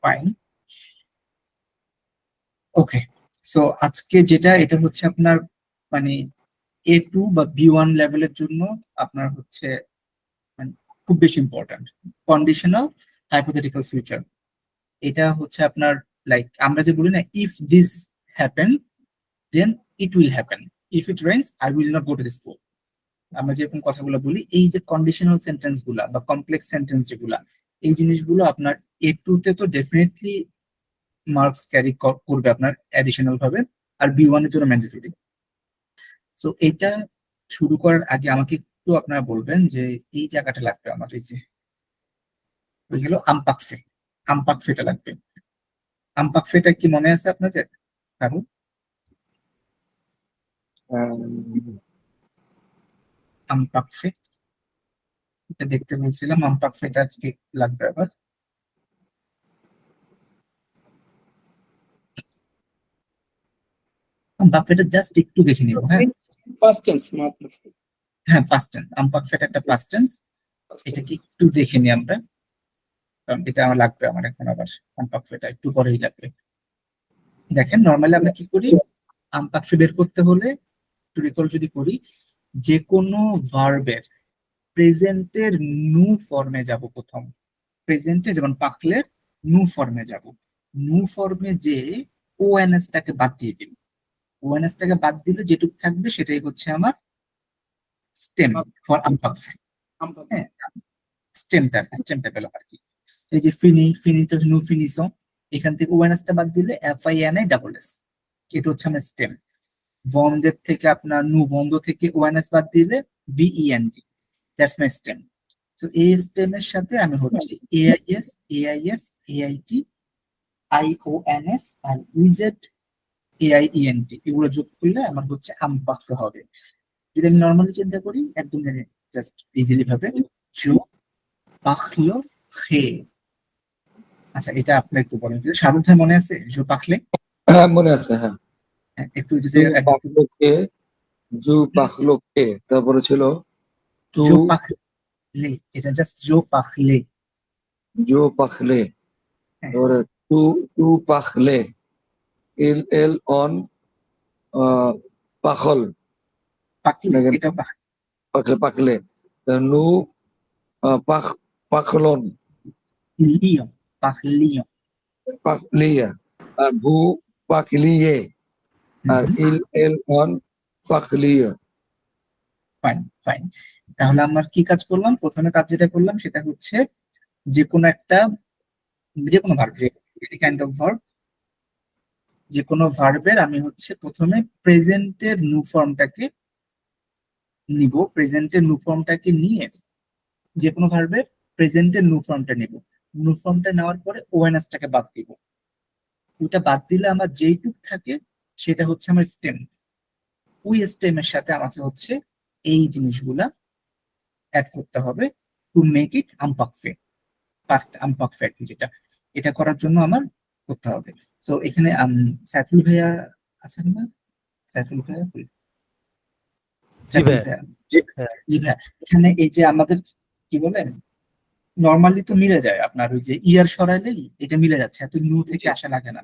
Fine. ওকে, so আজকে যেটা এটা হচ্ছে আপনার মানে A2 বা B1 লেভেলের জন্য আপনার হচ্ছে মানে খুব বেশি ইম্পর্ট্যান্ট কন্ডিশনাল হাইপোথেটিক্যাল ফিউচার। এটা হচ্ছে আপনার লাইক আমরা যে বলি না, if this happen then it will happen, if it rains I will not go to this school. আমরা যেরকম কথাগুলো বলি, এই যে কন্ডিশনাল সেন্টেন্স গুলা বা কমপ্লেক্স সেন্টেন্স যেগুলা, এই জিনিসগুলো আপনার A2 তে তো ডেফিনেটলি মার্কস ক্যারি করবে আপনার অ্যাডিশনাল ভাবে, আর B1 এর জন্য ম্যান্ডেটরি। তো এটা শুরু করার আগে আমাকে একটু আপনারা বলবেন যে এই জায়গাটা লাগবে আমার, এই যে ওই গেল আমপাকফে, আমপাকফেটা লাগবে। আমপাকফেটা কি মনে আছে আপনাদের কারণ? আমপাকফে এটা দেখতে বলছিলাম, আমপাকফেটা আজকে লাগবে আবার। আমপাকফেটা জাস্ট একটু দেখে নিব। হ্যাঁ, পাস্ট টেন্স মাত্র। হ্যাঁ পাস্ট টেন্স, আমপাকফেটা একটা পাস্ট টেন্স, এটাকে একটু দেখে নিই আমরা, কারণ এটা আমার লাগবে আমার এখন আবার। আমপাকফেটা একটু পরেই লাগবে। দেখেন নর্মালি আমরা কি করি, আমপাকফে বের করতে হলে একটু রিকল যদি করি, যে কোনো ভার্বের প্রেজেন্টের নু ফর্মে যাব প্রথম। প্রেজেন্টে যেমন পাকলের নু ফর্মে যাব, নু ফর্মে যে ওএনএস টাকে বাদ দিয়ে দিব। ওএনএস টাকে বাদ দিলে যেটুকু থাকবে সেটাই হচ্ছে আমার স্টেম ফর আমপাকফে। হ্যাঁ, স্টেমটা পেলাম আর কি। এই যে ফিনি, ফিনিটো নু ফিনিসো, এখান থেকে ওএনএস টা বাদ দিলে FINI, এটা হচ্ছে আমার স্টেম। বন্ধের থেকে আপনার নু, বন্ধ থেকে ওএনএস বাদ দিলে VEND, দ্যাটস মাই স্টেম। তো এই স্টেমের সাথে আমি হচ্ছে AIS, AIS, AIT, IONS আর EZ, AIENT এগুলো যোগ করলে আমার হচ্ছে আমপাকফে হবে। যদি আমি নর্মালি চিন্তা করি একদম জাস্ট ইজিলি ভাবে, জো পাখলো খে। আচ্ছা, এটা আপনি একটু বলেন, সাধু ভাই মনে আছে জো পাখলে? হ্যাঁ মনে আছে, হ্যাঁ। একটু যদি জু পাখলো কে, তারপরে ছিল তু, জো পাখলে, এটা জাস্ট জো পাখলে। জো পাখলে, তারপরে তু, তু পাখলে, এল এল অন পাখল, পাখলে, এটা পাখলে পাখলে, নু পাখ পাখলন, লিও, পাখলিও, পাখলিয়া, আর ভু পাখলিয়ে, আর ইল এল অন পাখলিয়া। Fine fine. তাহলে আমরা কি কাজ করলাম, প্রথমে কাজ যেটা করলাম সেটা হচ্ছে যে কোনো একটা, যে কোনো verb, any kind of verb, যে কোনো ভার্বের আমি হচ্ছে প্রথমে প্রেজেন্টের নু ফর্মটাকে নিব। প্রেজেন্টের নু ফর্মটাকে নিয়ে যে কোনো ভার্বের প্রেজেন্টের নু ফর্মটা নিব। নু ফর্মটা নেওয়ার পরে ওএনএস টাকে বাদ দিব। ওইটা বাদ দিলে আমার যেইটুক থাকে সেটা হচ্ছে আমার স্টেম। ওই স্টেমের সাথে আমাকে হচ্ছে এই জিনিসগুলা অ্যাড করতে হবে টু মেক ইট আমপাকফে, ফার্স্ট আমপাকফে যেটা, এটা করার জন্য আমার করতে হবে। সো এখানে সাইফুল ভাইয়া আছেন না? সাইফুল ভাইয়া কই? সাইফুল ভাইয়া, জি ভাইয়া। এখানে এই যে আমাদের কি বলেন, নর্মালি তো মিলে যায় আপনার ওই যে ইয়ার সরাইলেই এটা মিলে যাচ্ছে, এত নিউ থেকে আসা লাগে না।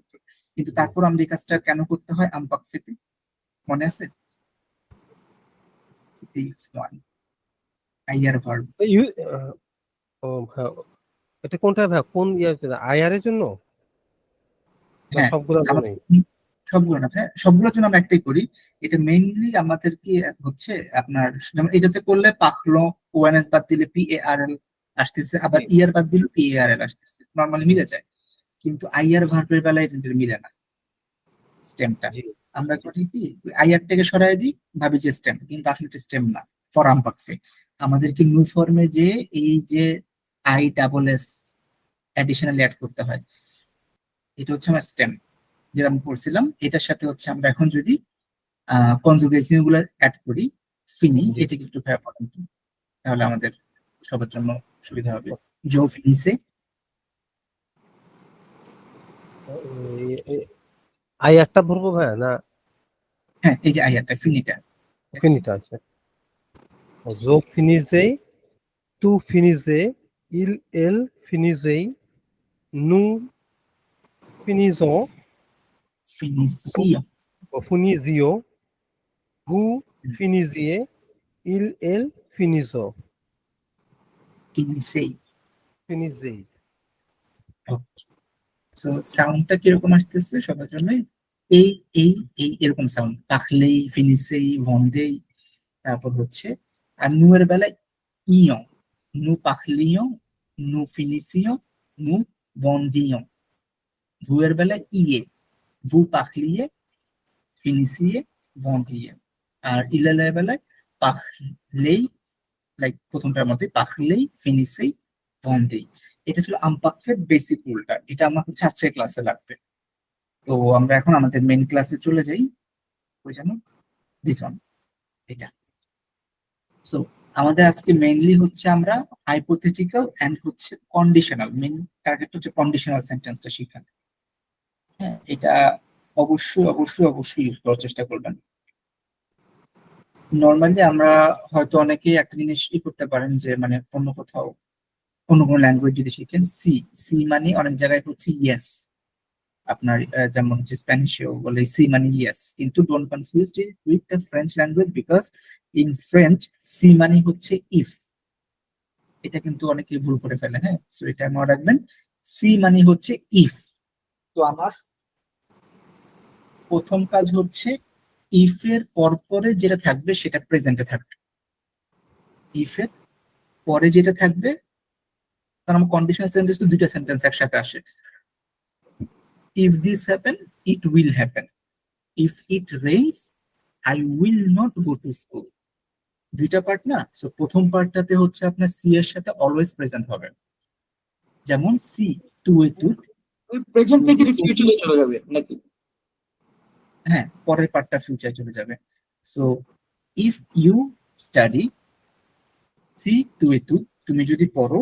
কিন্তু তারপর আমরা এই কাজটা কেন করতে হয় আমপাকফেতে, মনে আছে? This one Iyer verb. এটা কোনটা ভাই, কোন ইয়ার জন্য, আইআর এর জন্য? হ্যাঁ, সবগুলোর জন্যই? সবগুলো না, হ্যাঁ সবগুলোর জন্য আমরা একটাই করি। এটা মেইনলি আমাদের কি হচ্ছে আপনার, যেমন এটাতে করলে পাকলো, ওএনএস বাদ দিলে PARL আসতেছে, আবার ইয়ার বাদ দিলে PARL আসতেছে, নর্মালি মিলে যায়। কিন্তু আইয়ার ভার্বের বেলায় এটা মিলে না স্টেমটা। আমরা করি কি, আইয়ার থেকে সরাই দিই, ভাবি যে স্টেম, কিন্তু আসলে এটা স্টেম না ফর আমপাকফে। আমাদেরকে নিউ ফর্মে যে এই যে ISS অ্যাডিশনালি অ্যাড করতে হয়, এটা হচ্ছে আমার স্টেম যেটা আমি পড়ছিলাম। এটার সাথে হচ্ছে আমরা এখন যদি কনজুগেশন গুলো অ্যাড করি, ফিনি, এটাকে একটু ভাবে বলেন তো, তাহলে আমাদের সবার জন্য সুবিধা হবে। জো ফিনিসে, আইআরটা ভরবো ভাই না? হ্যাঁ এই যে আইয়ারটা, ফিনিটা, ফিনিটা আছে। জো ফিনিজেই, তু ফিনিজে, ইল এল ফিনিজেই, nous finissons, Finissons. finissons, vous finisiez, il, elle finissent, Finissez. finissez. So সাউন্ডটা কিরকম আসতেছে সবার জন্য? এই এই এই এরকম সাউন্ড, পাখলেই, ফিনিসেই, ভন্দেই। তারপর হচ্ছে আর নু এর বেলায় ইয়ং, নু পাখলিয়ং, নু ফিনিসিয়ং, নু ভন্দিয়ং। ভু এর বেলায় ইয়ে, ভু পাখলিয়ে, ফিনিসিয়ে, ভন্দিয়ে। আর ইলালের বেলায় পাখলেই, লাইক প্রথমটার মধ্যে পাখলেই, ফিনিসেই, ভন্দেই। এটা ছিল আম্পাকফের বেসিক রুলটা, এটা আমার হচ্ছে আজকের ক্লাসে লাগবে। তো আমরা এখন আমাদের মেইন ক্লাসে চলে যাই। ওই জানো দিস ওয়ান, এটা। সো আমাদের আজকে মেইনলি হচ্ছে আমরা হাইপোথেটিক্যাল এন্ড হচ্ছে কন্ডিশনাল, মেইন টার্গেট হচ্ছে কন্ডিশনাল সেন্টেন্সটা শেখা। হ্যাঁ, এটা অবশ্যই অবশ্যই অবশ্যই ইউজ করার চেষ্টা করবেন। নর্মালি আমরা হয়তো অনেকেই একটা জিনিস করতে পারেন যে মানে অন্য কোথাও অন্য কোনো ল্যাঙ্গুয়েজ যদি শিখেন, সি সি মানে অনেক জায়গায় হচ্ছে ইয়েস। আপনার যেমন হচ্ছে স্প্যানিশেও বলে সি মানে ইয়েস, কিন্তু don't confuse it with the French language, because in French সি মানে হচ্ছে ইফ। এটা কিন্তু অনেকে ভুল করে ফেলে। হ্যাঁ, সো এটা মনে রাখবেন, সি মানে হচ্ছে ইফ। তো আমার প্রথম কাজ হচ্ছে ইফ এর পরে যেটা থাকবে সেটা প্রেজেন্টে থাকবে। ইফ এর পরে যেটা থাকবে, কারণ আমার কন্ডিশনাল সেন্টেন্স তো দুইটা সেন্টেন্স একসাথে আসে। If this happen, it will happen. If it rains, I will not go to school. দুইটা পার্ট না? সো প্রথম পার্টটাতে হচ্ছে আপনার সি এর সাথে অলওয়েজ প্রেজেন্ট হবে, যেমন সি টু এ টুথ। ওই প্রেজেন্ট থেকে ফিউচারে চলে যাবে নাকি? হ্যাঁ, পরের পার্টটা ফিউচার চলে যাবে। সো ইফ ইউ স্টাডি, সি টু এ টুথ, তুমি যদি পড়ো,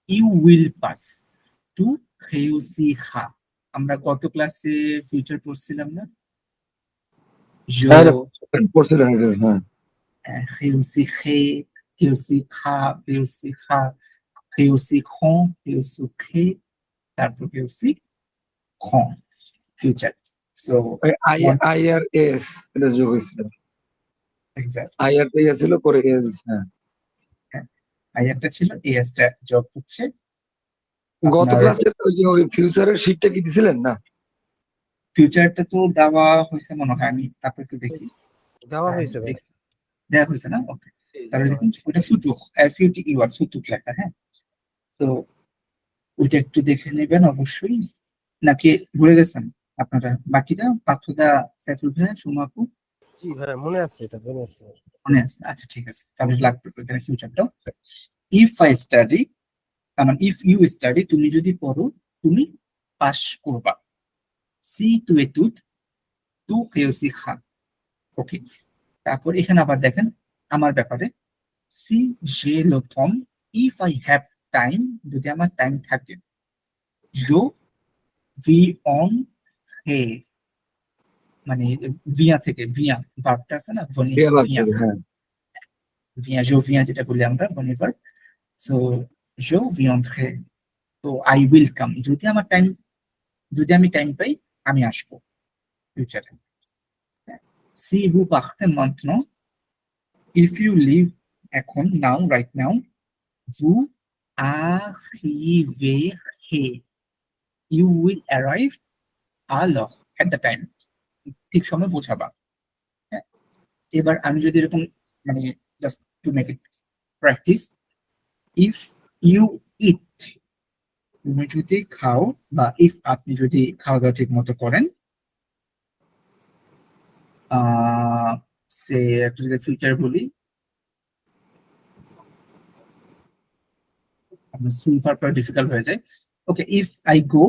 ইউ উইল পাস, টু হেউ সি হা। আমরা গত ক্লাসে ফিউচার পড়ছিলাম না? জো, পড়ছিলেন এটা, হ্যাঁ। হেউ সি হে, হেউ সি খা, হেউ সি খা, হেউ সি খন, হেউ সু খে, তারপর হেউ সি খন, ফিউচার। সো IRS এটা যোগ হয়েছিল, এক্সাক্ট, IR তে ছিল পরে এস, হ্যাঁ। আইয়ারটা ছিল, এসটা জব হচ্ছে গত আপনার। ক্লাসে ওই ফিউচারের শীটটা কি দিছিলেন না? ফিউচারটা তো দেওয়া হয়েছে মনে হয়, আমি তারপর একটু দেখি। দেওয়া হয়েছে ভাই। দেওয়া হয়েছে না? ওকে, তাহলে দেখুন ওটা ফুতুক, FUTUR, ফুতুক লেখা। হ্যাঁ, তো ওইটা একটু দেখে নেবেন অবশ্যই। নাকি ভুলে গেছেন আপনারা বাকিটা? পার্থদা, সাইফুল ভাইয়া, সুমাপু, জি ভাই, মনে আছে, এটা মনে আছে। মনে আছে? আচ্ছা ঠিক আছে, তাহলে লাগবে এখানে ফিউচারটা। ইফ আই স্টাডি, মানে ইফ ইউ স্টাডি, তুমি যদি পড়ো, তুমি পাস করবা। সি টু এ টুথ, টু হেউসি খান। ওকে, তারপর এখানে আবার দেখেন আমার ব্যাপারে, সি জে লো থম, ইফ আই হ্যাভ টাইম, যদি আমার টাইম থাকে। জো ভি অন হে, মানে ভিয়া থেকে, ভিয়া ভার্বটা আছে না, ভনি দেয়া লাগবে, ভিয়া, হ্যাঁ। ভিয়া জো ভিয়া যেটা বলি আমরা, ভনি ভার্ব। সো জো ভি অন হে, তো আই উইল কাম, যদি আমার টাইম, যদি আমি টাইম পাই আমি আসবো ফিউচারে। সি ভু পাখতে maintenant, ইফ ইউ লিভ, এখন, now, right now. Vous arriverez, you will arrive à l'heure, at the time, ঠিক সময় পৌঁছাবা। হ্যাঁ, এবার আমি যদি এরকম মানে just to make it practice, if you eat, তুমি যদি খাও, বা ইফ আপনি যদি খাওয়া দাওয়া ঠিক মতো করেন, সে একটা যদি ফিউচার বলি, আপনার সুই ভার্বটা ডিফিকাল্ট হয়ে যায়। Okay, if I go,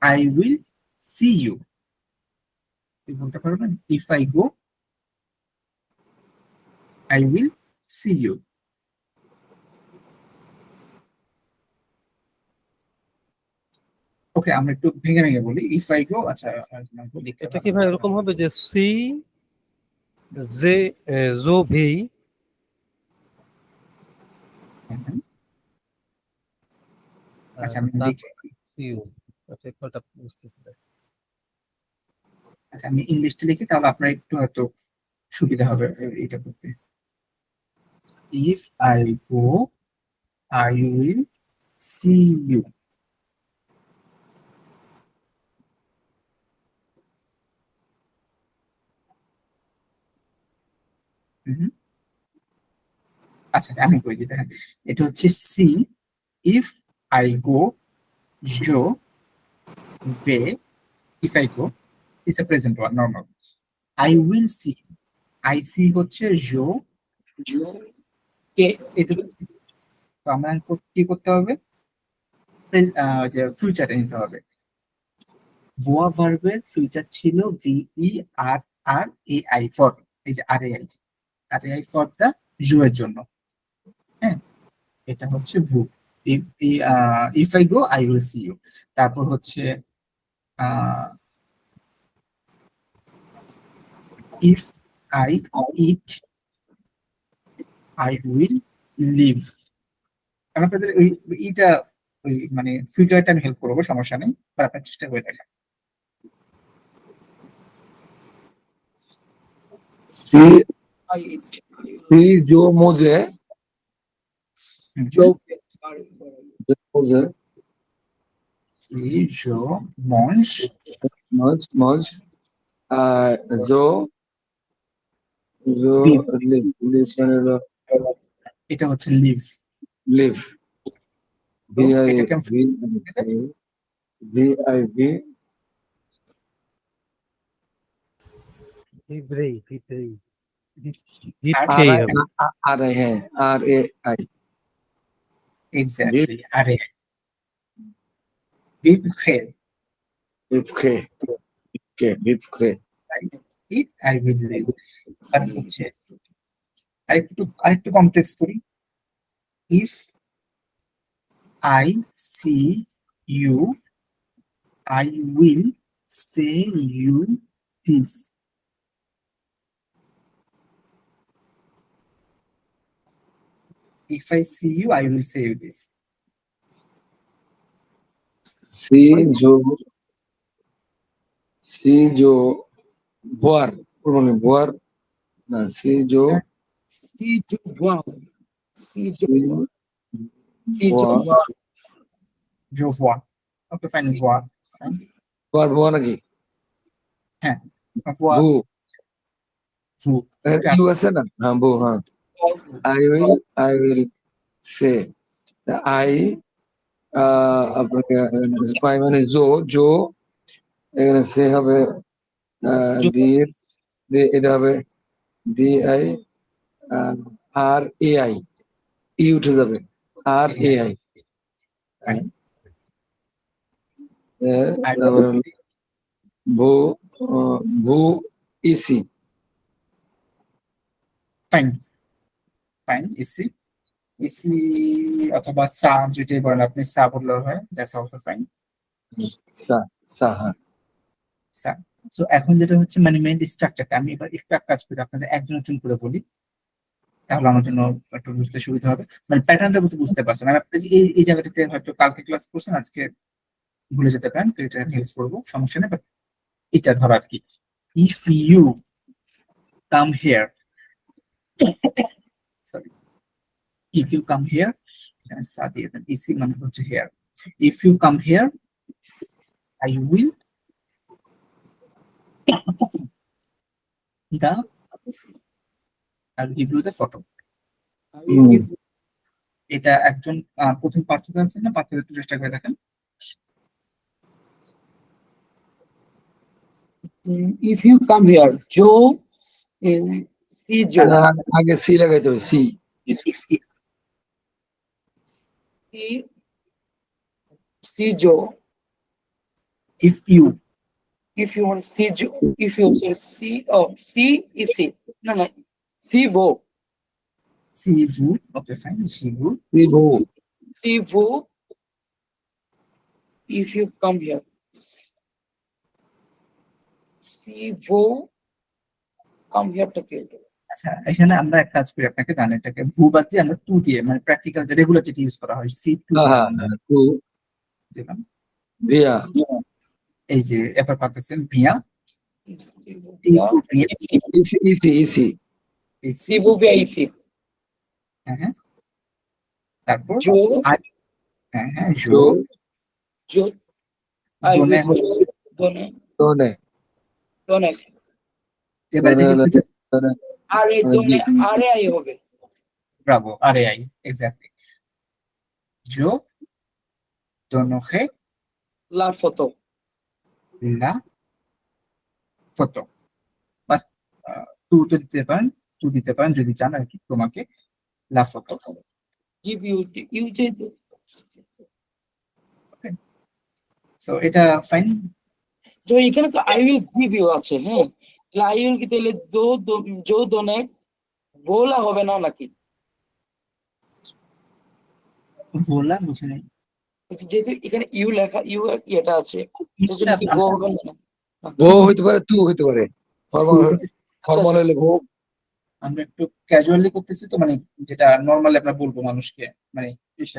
I will see you. বলতে পারবেন? If I go, I will see you. Okay, আমরা একটু ভেঙে ভেঙে বলি। ইফ আই গো, আচ্ছা লিখতে এটা কি ভাই এরকম হবে যে সি জে জো ভি আচ্ছা আমি লিখি। সিউ ঠিক কথা বুঝতেছি না। আচ্ছা আমি ইংলিশটা লিখি, তাহলে আপনার একটু হয়তো সুবিধা হবে এটা করতে। If I go I will see you. আচ্ছা আমি বই দিই, দেখেন এটা হচ্ছে সি, ইফ আই গো, জো, ভে, if I go is a present one normal. I will see, I see হচ্ছে জো, জো কে এটা তো আমরা কি করতে হবে, যে ফিউচারটা নিতে হবে। ভুয়া ভার্বের ফিউচার ছিল ভিই আর আর এ আই ফর, এই যে R A I, R A I for the জো এর জন্য। হ্যাঁ, এটা হচ্ছে ভু। If I go I will see you. তারপর হচ্ছে if I eat I will live. আমি আপনাদের ওই ইটা ওই মানে ফিউচারটা আমি হেল্প করবো, সমস্যা নেই, বা আপনার চেষ্টা করে দেখেন। सी আই सी जो मुझे জো जो मुझे সি জো মঞ্চ मुझ मुझ जो जो Live। लिव लिव मैंने এটা হচ্ছে লিভ। लिव তো V I এটাকে V V I V ভিভ্রেই ভিভ্রেই আর ভিভ্রেই হবে। आ रहे हैं R A I এক্স্যাক্টলি আরে লিভ ফেল, Viv K Viv K eat I will live. আর হচ্ছে আরেকটু কমপ্লেক্স করি। If I see you I will say you this. If I see you, I will say you this. सी जो बुआर उन्होंने बुआर ना सी जो সি জো ওয়া সি জো सी সি জো ওয়া Je vois. Okay, fine, voir. Fine. बुआर बुआ ना की Voir, बू vous. यू ऐसे ना हाँ बू हाँ आई विल से आई আপনাকে স্পাই মানে জো এখানে সে হবে ডি এটা হবে D I R A I E উঠে যাবে আর এ আই তারপরে ভু ভু ইসি Fine. Fine, ici. Ici, অথবা সা যেটাই বলেন আপনি, সা বললেও হয়, দ্যাটস অলসো ফাইন। সা সাহা সা। সো এখন যেটা হচ্ছে মানে মেইন স্ট্রাকচারটা আমি এবার একটু এক কাজ করি, আপনাদের একজন একজন করে বলি, তাহলে আমার জন্য একটু বুঝতে সুবিধা হবে, মানে প্যাটার্নটা বুঝতে পারছেন। আমি আপনাদের এই জায়গাটাতে হয়তো কালকে ক্লাস করছেন, আজকে ভুলে যেতে পারেন, তো এটা হেল্প করবো, সমস্যা নেই। বাট এটা ধরো আর কি, if you come here, sorry, if you come here, Sadia, then easy man go to here. If you come here, I will I'll give you the photo. এটা একজন প্রথম পার্থক্য আছে না, পার্থক্য একটু চেষ্টা করে দেখেন। ইফ ইউ কাম হিয়ার জো সি জো আগে সি লাগাইতে হবে সি If সি সি জো if you if you want see jo if you sorry see oh see is see no no see vo see vous, okay fine, see vous, সি ভু see vo if you come here see vo come here to kill আচ্ছা এখানে আমরা এক কাজ করি, আপনাকে জানেন এটাকে ভু বাদ দিয়ে আমরা টু দিয়ে, মানে প্র্যাকটিক্যাল রেগুলার যেটা ইউজ করা হয়, সি টু, হ্যাঁ টু দিলাম via, এই যে এবার পাচ্ছেন ভিয়া easy, এসি C वो भी IC হ্যাঁ হ্যাঁ তারপর जो হ্যাঁ হ্যাঁ জো जो I দোনে will जो दोनों done, दोनों এবার এটাকে ফিউচার done, আরে दोनों আরে আই হবে ব্রাভো আরে আই এক্স্যাক্টলি জো দোনো হে লা foto লা ফটো বা টু তো দিতে পারেন টু দিতে পারেন যদি চান আর কি তোমাকে লা ফটো give you you যে সো এটা ফাইন जो এখানে তো I will give you আছে হ্যাঁ তাহলে I will কি তাহলে जो दोनों बोला হবে না নাকি ভোলা বুঝে নেই যেহেতু এখানে ইউ লেখা ইউ এটা আছে সেজন্য কি গো হবে না go হইতে পারে, tu হইতে পারে, formal হলে go, আমরা একটু ক্যাজুয়ালি করতেছি তো মানে যেটা নর্মালি আমরা বলবো মানুষকে মানে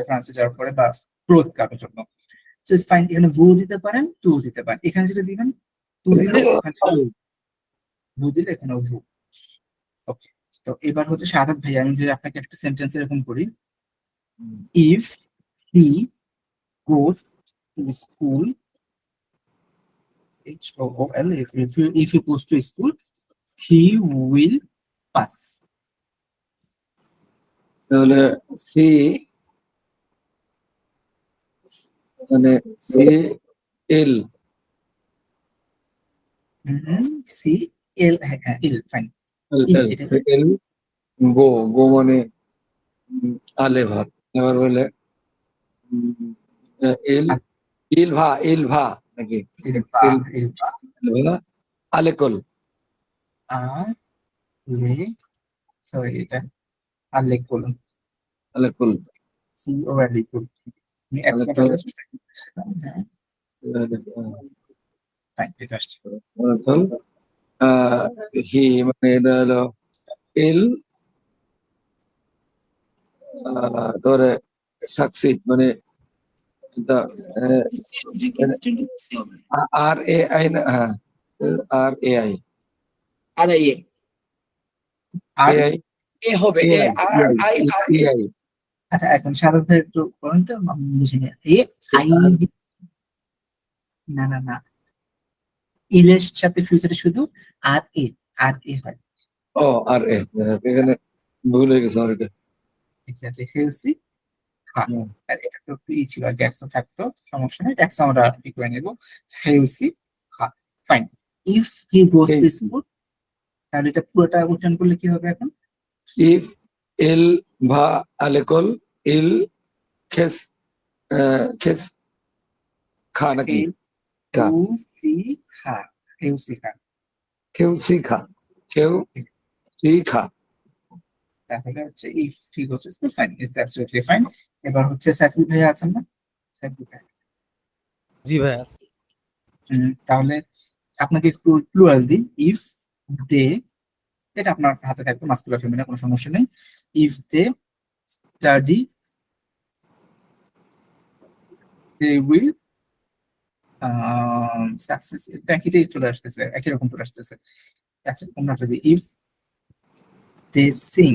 ফ্রান্সে যাওয়ার পরে বা ক্লোজ কাটার জন্য সো ইটস ফাইন এখানে ভু দিতে পারেন টু দিতে পারেন এখানে যেটা দিবেন টু দিলে ওখানে ভু দিলে এখানে ভু ওকে তো এবার হচ্ছে সাদাত ভাই আমি যদি আপনাকে একটা সেন্টেন্স এরকম করি if he goes to school HOOL if he goes to school he will pass তাহলে সি মানে সি এল সি এল হ্যাঁ এল ফাইন এল গো গো মানে আলে ভার এবার বলে এল ইল ভা নাকি আলেকল সরি এটা আলেকুল আলেকল সি ও আলেকুল আমি এক্সট্রা হ্যাঁ ফাইন এটা আসছে আলেকল হি মানে এটা হলো এল ধরে সাকসিড মানে আর এ আই না হ্যাঁ আর এ আই আরে এ আর আই এ হবে এ আর আই আর এ আই আচ্ছা এখন সাধারণত একটু বলুন তো আমি বুঝে নিই এ আই না না না ইলের সাথে ফিউচারে শুধু আর এ হয় ও আর এ এখানে ভুল হয়ে গেছে আমার এটা এক্স্যাক্টলি হেলসি হ্যাঁ হুম। আর এটা তো একটু ই ছিল ট্যাক্সও থাকতো সমস্যা নেই ট্যাক্স আমরা ই করে নেব হেলসি হ্যাঁ fine if he goes to school তাহলে এটা পুরোটা উচ্চারণ করলে কি হবে এখন ইফ এল ভা আলেকল ইল খেস খেস খা নাকি খা সি খা হেলসি খা কেউ শিখা কেউ শিখা তাহলে হচ্ছে if he goes to school fine it's absolutely fine এবার হচ্ছে সাইফুল ভাই আছেন না সাইফুল ভাই জি ভাইয়া তাহলে আপনাকে একটু প্লুরাল দিই ইফ দে এটা আপনার হাতে থাকবে মাস্কুলার ফেমিনা কোনো সমস্যা নেই if they study they will success একইটাই চলে আসতেছে একই রকম চলে আসতেছে আচ্ছা আমরা যদি if they sing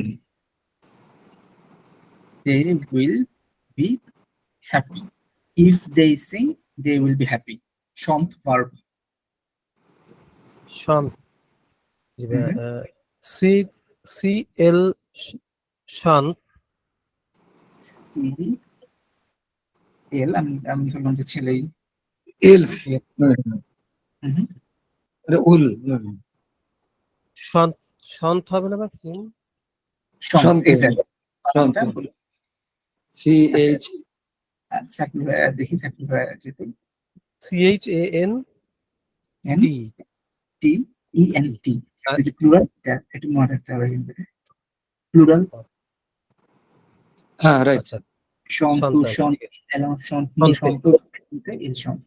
they will be happy if they sing they will be happy শন্ত ভার্ব শান্ত জি ভাইয়া সি সি এল শান্ত সি এল আমি বললাম যে ছেলেই এলস উল শান্ত শান্ত হবে না বা সিং শন্ত শান্ত সি এইচ দেখি সাকিব ভাই যেতে CHAN এন T টি ই এন টি যে প্লুরাল এটা মনে রাখতে হবে কিন্তু প্লুরাল হ্যাঁ রাইট আচ্ছা শন্তু শান্ত, শন্ত এলন শন্ত শান্তি। শন্ত ইল শন্ত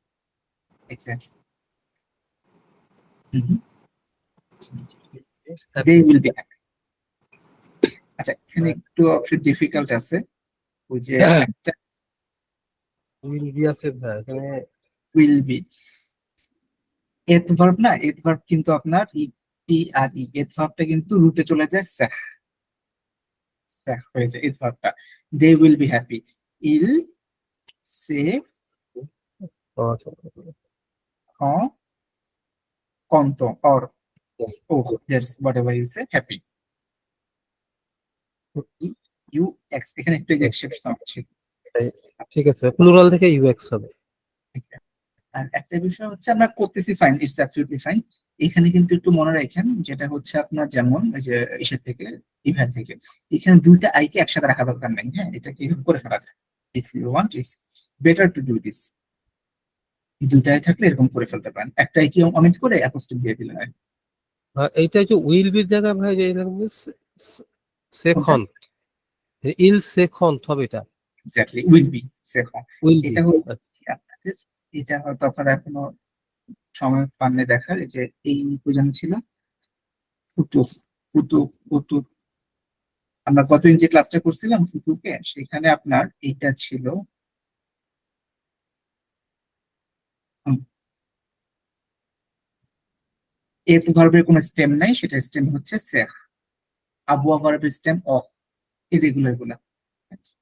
exactly they will be happy আচ্ছা এখানে একটু অপশন ডিফিকাল্ট আছে ওই যে হ্যাঁ। একটা উইল বি আছে ভাই এখানে। উইল বি এথ ভার্ব না, এথ ভার্ব কিন্তু আপনার টি আর ই, এথ ভার্বটা কিন্তু রুটে চলে যায় স্যাহ, স্যাহ হয়ে যায় এথ ভার্বটা। দে উইল বি হ্যাপি, ইল সে কন্ত অর ও that's whatever you say happy, you এক্স এখানে একটু এক্সেপশন ছিল। ঠিক আছে, প্লুরাল থেকে ইউএক্স হবে। আর একটা বিষয় হচ্ছে আমরা করতেছি ফাইন, ইটস অ্যাবসলিউটলি ফাইন। এখানে কিন্তু একটু মনে রাখেন, যেটা হচ্ছে আপনার যেমন এই যে ইসের থেকে ইভ্যান থেকে, এখানে দুইটা আইকে একসাথে রাখা দরকার নাই, হ্যাঁ এটা কি করে ফেলা যায়, if you want it's better to do this, দুইটাই থাকলে এরকম করে ফেলতে পারেন, একটা আইকে অমিট করে অ্যাপোস্ট্রোফ দিয়ে দিলেন। এইটা যে উইল বির জায়গায় ভাই যে সেখন, ইল সেখন হবে এটা। এক্স্যাক্টলি উইল বি সেখন। Will be. এটা হলো আপনাদের, এটা হয়তো আপনারা এখনো সময় পাননি দেখার, এই যে এই প্রয়োজন ছিল ফুটু, ফুটু ফুটু, আমরা গত যে ক্লাসটা করছিলাম ফুটুকে, সেখানে আপনার এইটা ছিল এত ভার্বের কোনো স্টেম নাই, সেটা স্টেম হচ্ছে সেহ। আবুয়া ভার্বের স্টেম অফ, ইরেগুলার গুলা, আচ্ছা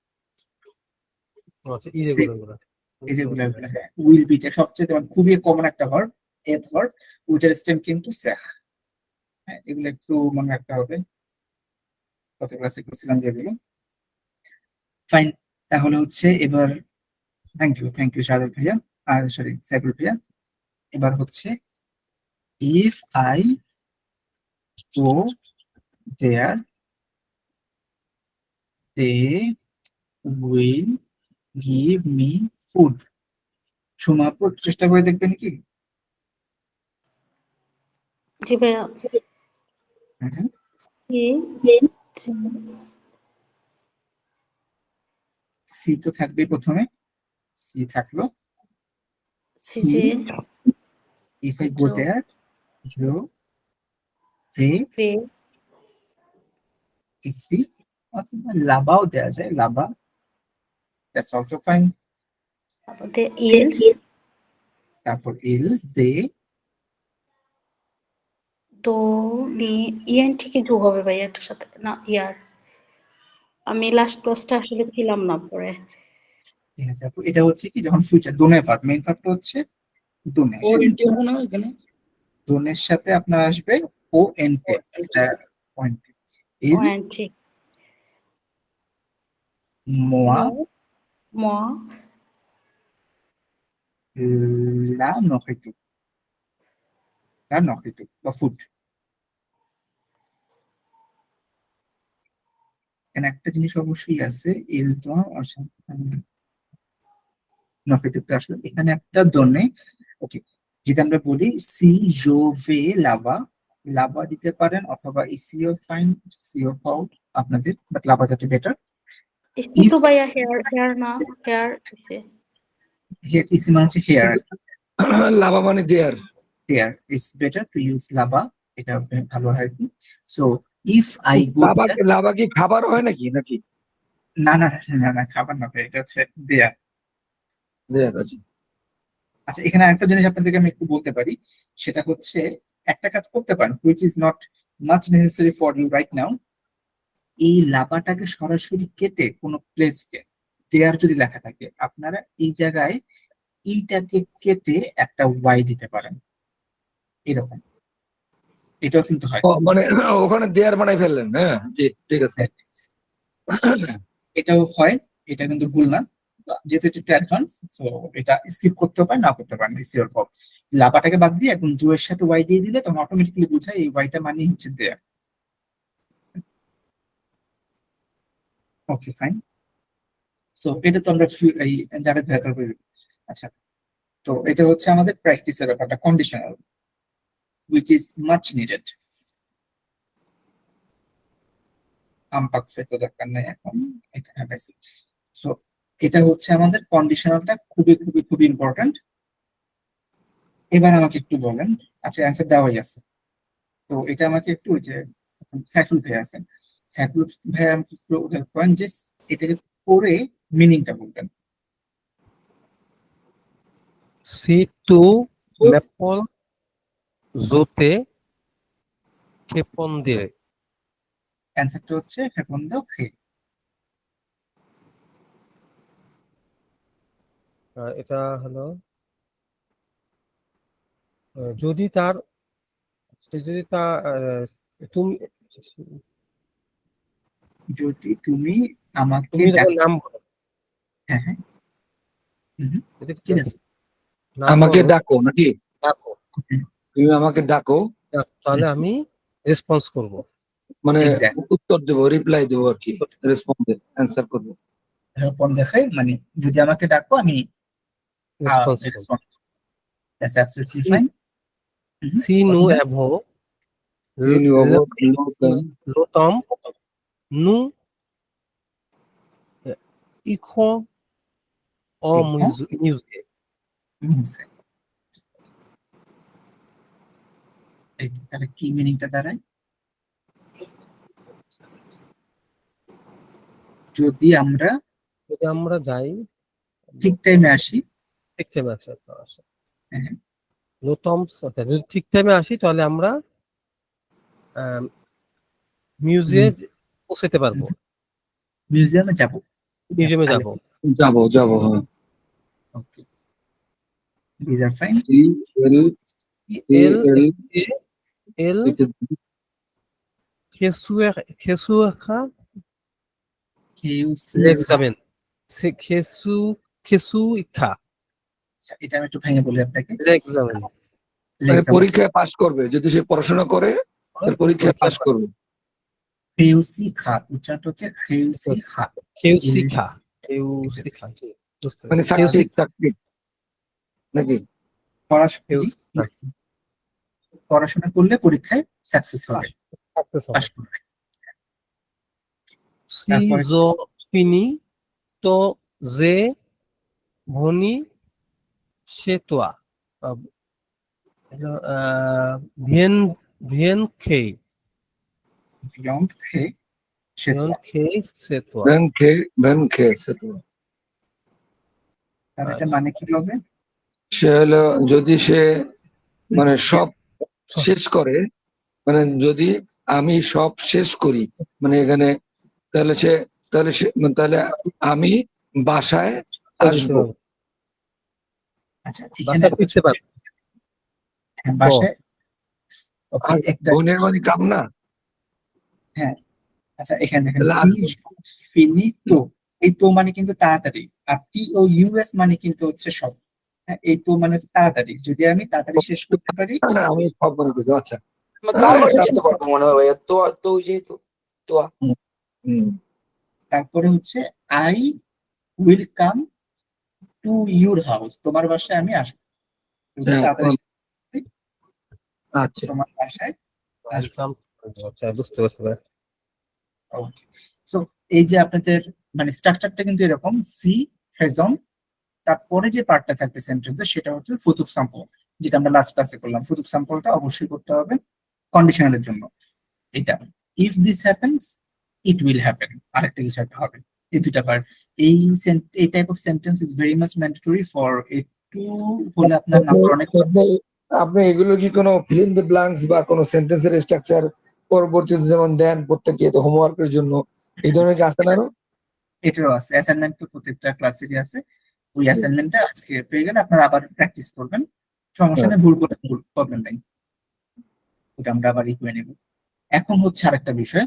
ইরেগুলার গুলো। ইরেগুলার গুলা, হ্যাঁ উইল বিটা সবচেয়ে মানে খুবই কমন একটা ভার্ব, এত ভার্ব, ওইটার স্টেম কিন্তু সেহ। হ্যাঁ এগুলো একটু মনে রাখতে হবে, গত ক্লাসে করছিলাম যেগুলো। ফাইন, তাহলে হচ্ছে এবার থ্যাংক ইউ শাহরুখ ভাইয়া, আর সরি সাইফুল ভাইয়া। এবার হচ্ছে if I go there they will give me food. Suma আপু একটু চেষ্টা করে দেখবেন কি? জি ভাইয়া। হ্যাঁ, সি তো থাকবে প্রথমে, সি থাকলো, সি জি if I go Jo. There, জো দে Ve ইসি, অথবা লাবাও দেওয়া যায়, লাবা, that's also fine. the eels তারপর ইলস দে, তো ইএন ঠিকই যোগ হবে ভাইয়া এটার সাথে না ইয়ার। আমি লাস্ট ক্লাসটা আসলে ছিলাম না পরে। ঠিক আছে আপু, এটা হচ্ছে কি যখন ফিউচার দোনে ভার্ব, মেইন ভার্বটা হচ্ছে দোনে, ও এনটি হবে না এখানে? দোনের সাথে আপনার আসবে ও এন তে, এটা পয়েন্ট। ইল ওয়ান ঠিক। মোয়া Moi লা নকিটু, লা নকিটু বা ফুড। এখানে একটা জিনিস অবশ্যই আছে, ইল তো নকিটু তো আসলে এখানে একটা দোনে, ওকে, যেটা আমরা বলি সি জো ভে লাভা, লাভা দিতে পারেন অথবা ইসিও ফাইন, সিও পাও আপনাদের, বাট লাভা যাতে বেটার। ইসি তো ভাইয়া হেয়ার না হেয়ার ইসে। হেয়ার ইসি মানে হচ্ছে হেয়ার, লাভা মানে there. There it's better to use লাভা, এটা ভালো হয় কি। সো ইফ আই গো, লাভা লাভা কি খাবার হয় নাকি নাকি না না না না খাবার না ভাই, এটা হচ্ছে দেয়ার। দেয়ার আছে। আচ্ছা এখানে আরেকটা জিনিস আপনাদেরকে আমি একটু বলতে পারি, সেটা হচ্ছে একটা কাজ করতে পারেন, which is not much necessary for you right now. এই লাভাটাকে সরাসরি কেটে কোনো প্লেসকে দেয়ার যদি লেখা থাকে, আপনারা এই জায়গায় ইটাকে কেটে একটা ওয়াই দিতে পারেন, এরকম, এটাও কিন্তু হয়। ও মানে ওখানে দেয়ার বানাই ফেললেন, হ্যাঁ জি ঠিক আছে। এটাও হয়, এটা কিন্তু ভুল না, তো যেহেতু এটা একটু অ্যাডভান্স, সো এটা স্কিপ করতে পারেন, না করতে পারেন, ইটস ইওর কল। লাভাটাকে বাদ দিয়ে একদম জো এর সাথে ওয়াই দিয়ে দিলে তখন অটোমেটিক্যালি বোঝায় এই ওয়াইটা মানে হচ্ছে দেয়ার। ওকে ফাইন, সো এটা তো আমরা এই জায়গায় ব্যবহার করি। আচ্ছা, তো এটা হচ্ছে আমাদের প্র্যাকটিসের ব্যাপারটা, conditional which is much needed. তো দরকার নেই এখন, এটা পাইছি। সো এটা হচ্ছে আমাদের কন্ডিশনালটা, খুবই খুবই খুবই ইম্পর্টেন্ট। এবার আমাকে একটু বলেন, আচ্ছা অ্যান্সার দেওয়া হয়ে গেছে, তো এটা আমাকে একটু ওই যে সাইফুল ভাই আছেন, সাইফুল ভাই আমাকে একটু হেল্প করেন যে এটাকে পড়ে মিনিংটা বলবেন। situ maple zote khepondire. অ্যান্সারটা হচ্ছে হেপন্দ খে। এটা হলো যদি তার যদি তা তুমি যদি তুমি আমাকে তুমি যখন নাম বলো, হ্যাঁ হ্যাঁ যদি ঠিক আছে নাম আমাকে বলো, ডাকো নাকি? ডাকো, তুমি আমাকে ডাকো, তাহলে আমি রেসপন্স করব। মানে Exactly. উত্তর দেবো, রিপ্লাই দেবো আর কি, রেসপন্ডে অ্যান্সার করবো। হেপন দেখাই মানে যদি আমাকে ডাকো আমি রেসপন্স করব। Response. That's absolutely Si, fine. si nu evo lotam nu ikho o music. তাহলে কি মিনিংটা দাঁড়ায়? যদি আমরা যাই ঠিক টাইমে আসি, ঠিক টাইমে আসি, হ্যাঁ, লোটম যদি ঠিক টাইমে আসি তাহলে আমরা মিউজিয়ামে পৌঁছাতে পারবো, মিউজিয়ামে যাব। মিউজিয়ামে যাব। যাবো হ্যাঁ। Okay, this are fine. এল এল Jesueja l'examen. Jesuica আচ্ছা, এটা আমি একটু ভেঙে বলি আপনাকে। l'examen. মানে পরীক্ষায় পাশ করবে, যদি সে পড়াশোনা করে তাহলে পরীক্ষায় পাশ করবে। হেউসি খা, উচ্চারণটা হচ্ছে হেউসি খা। Jesuica মানে সাকসিড নাকি? পড়াশোনা করলে পরীক্ষায় সাকসেস হবে, পাস করবে। Sizo fini to ze ভনি সেতোয়া ভিয়েন ভিয়েন খেই বিয়ন্ড খে ভিয়েন খেই সেতোয়া ভ্যানখে তাহলে এটা মানে কি হবে? সে হলো যদি সে মানে সব শেষ করে, মানে যদি আমি সব শেষ করি, মানে এখানে তাহলে আমি বাসায় আসবো। আচ্ছা, বাসা ফিরতে পারবো। হ্যাঁ, বাসায়। আর একটা বোনের মানে কাম না। হ্যাঁ, আচ্ছা এখানে দেখেন তাহলে সি ফিনিতো, এই তো মানে কিন্তু তাড়াতাড়ি, আর টি ও ইউএস মানে কিন্তু হচ্ছে সব। হ্যাঁ, এই তো মানে হচ্ছে তাড়াতাড়ি, যদি আমি তাড়াতাড়ি শেষ করতে পারি। আমি সব মনে করছি। আচ্ছা, তারপরে যেতে পারবো মনে হয় ভাইয়া, তো যেহেতু তোয়া। তারপরে হচ্ছে I will come to your house, তোমার বাসায় আমি আসবো। যদি তাড়াতাড়ি আচ্ছা, তোমার বাসায় আসবো। বুঝতে পারছি। সো এই যে আপনাদের মানে স্ট্রাকচারটা কিন্তু এরকম, সি হেজন, তারপরে যে পার্টটা থাকবে সেন্টেন্সে সেটা হচ্ছে ফুতুক স্যাম্পল, যেটা আমরা লাস্ট ক্লাসে করলাম। ফুতুক স্যাম্পলটা অবশ্যই করতে হবে কন্ডিশনালের জন্য। এটা if this happens it will happen, আরেকটা কিছু একটা হবে। এই দুইটা পার্ট, এই type of sentence is very much mandatory for একটু হলে আপনার নাম্বার অনেক। আপনি এগুলো কি কোনো ফিল ইন দ্য ব্ল্যাঙ্কস বা কোনো সেন্টেন্সের স্ট্রাকচার পরবর্তীতে যেমন দেন প্রত্যেককে হোমওয়ার্কের জন্য, এই ধরনের কি আছে না? এটারও আছে, অ্যাসাইনমেন্ট তো প্রত্যেকটা ক্লাসেরই আছে। ওই অ্যাসাইনমেন্টটা আজকে পেয়ে গেলে আপনারা আবার প্র্যাকটিস করবেন, সমস্যা নেই, ভুল করে ভুল প্রবলেম নেই, ওটা আমরা আবার করে নেব। এখন হচ্ছে আরেকটা বিষয়,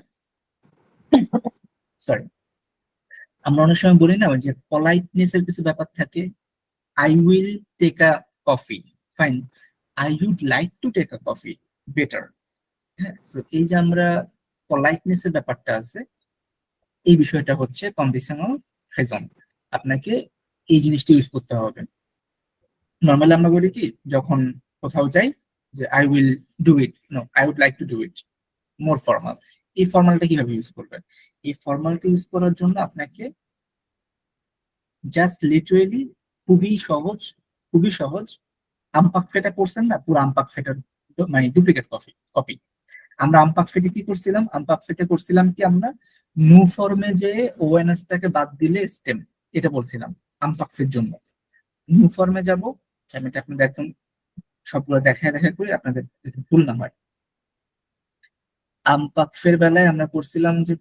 সরি, আমরা অনেক সময় বলি না ওই যে পলাইটনেস এর কিছু ব্যাপার থাকে। I will take a coffee, fine, I would like to take a coffee, better. হ্যাঁ, সো এই যে আমরা পলাইটনেস এর ব্যাপারটা আছে, এই বিষয়টা হচ্ছে কন্ডিশনাল ফ্রেজন, আপনাকে এই জিনিসটা ইউজ করতে হবে। নর্মালি আমরা বলি কি, যখন কোথাও যাই যে I will do it, no I would like to do it, more formal. এই ফর্মালটা কিভাবে ইউজ করবেন? এই ফর্মালটা ইউজ করার জন্য আপনাকে জাস্ট লিটারেলি খুবই সহজ আমপাক ফেটা করছেন না, পুরো আমপাক ফেটার মানে ডুপ্লিকেট কপি। আমরা আমপাক ফেটে কি করছিলাম? আমপাক ফেটে করছিলাম কি, আমরা নু ফর্মে যে ওএনএস টাকে বাদ দিলে স্টেম, এটা বলছিলাম আমপাক ফের জন্য। নু ফর্মে যাব, আমি এটা আপনাদের একদম সবগুলো দেখা করে আপনাদের যাতে ভুল না হয়। আমপাকফের বেলায় আমরা করছিলাম যে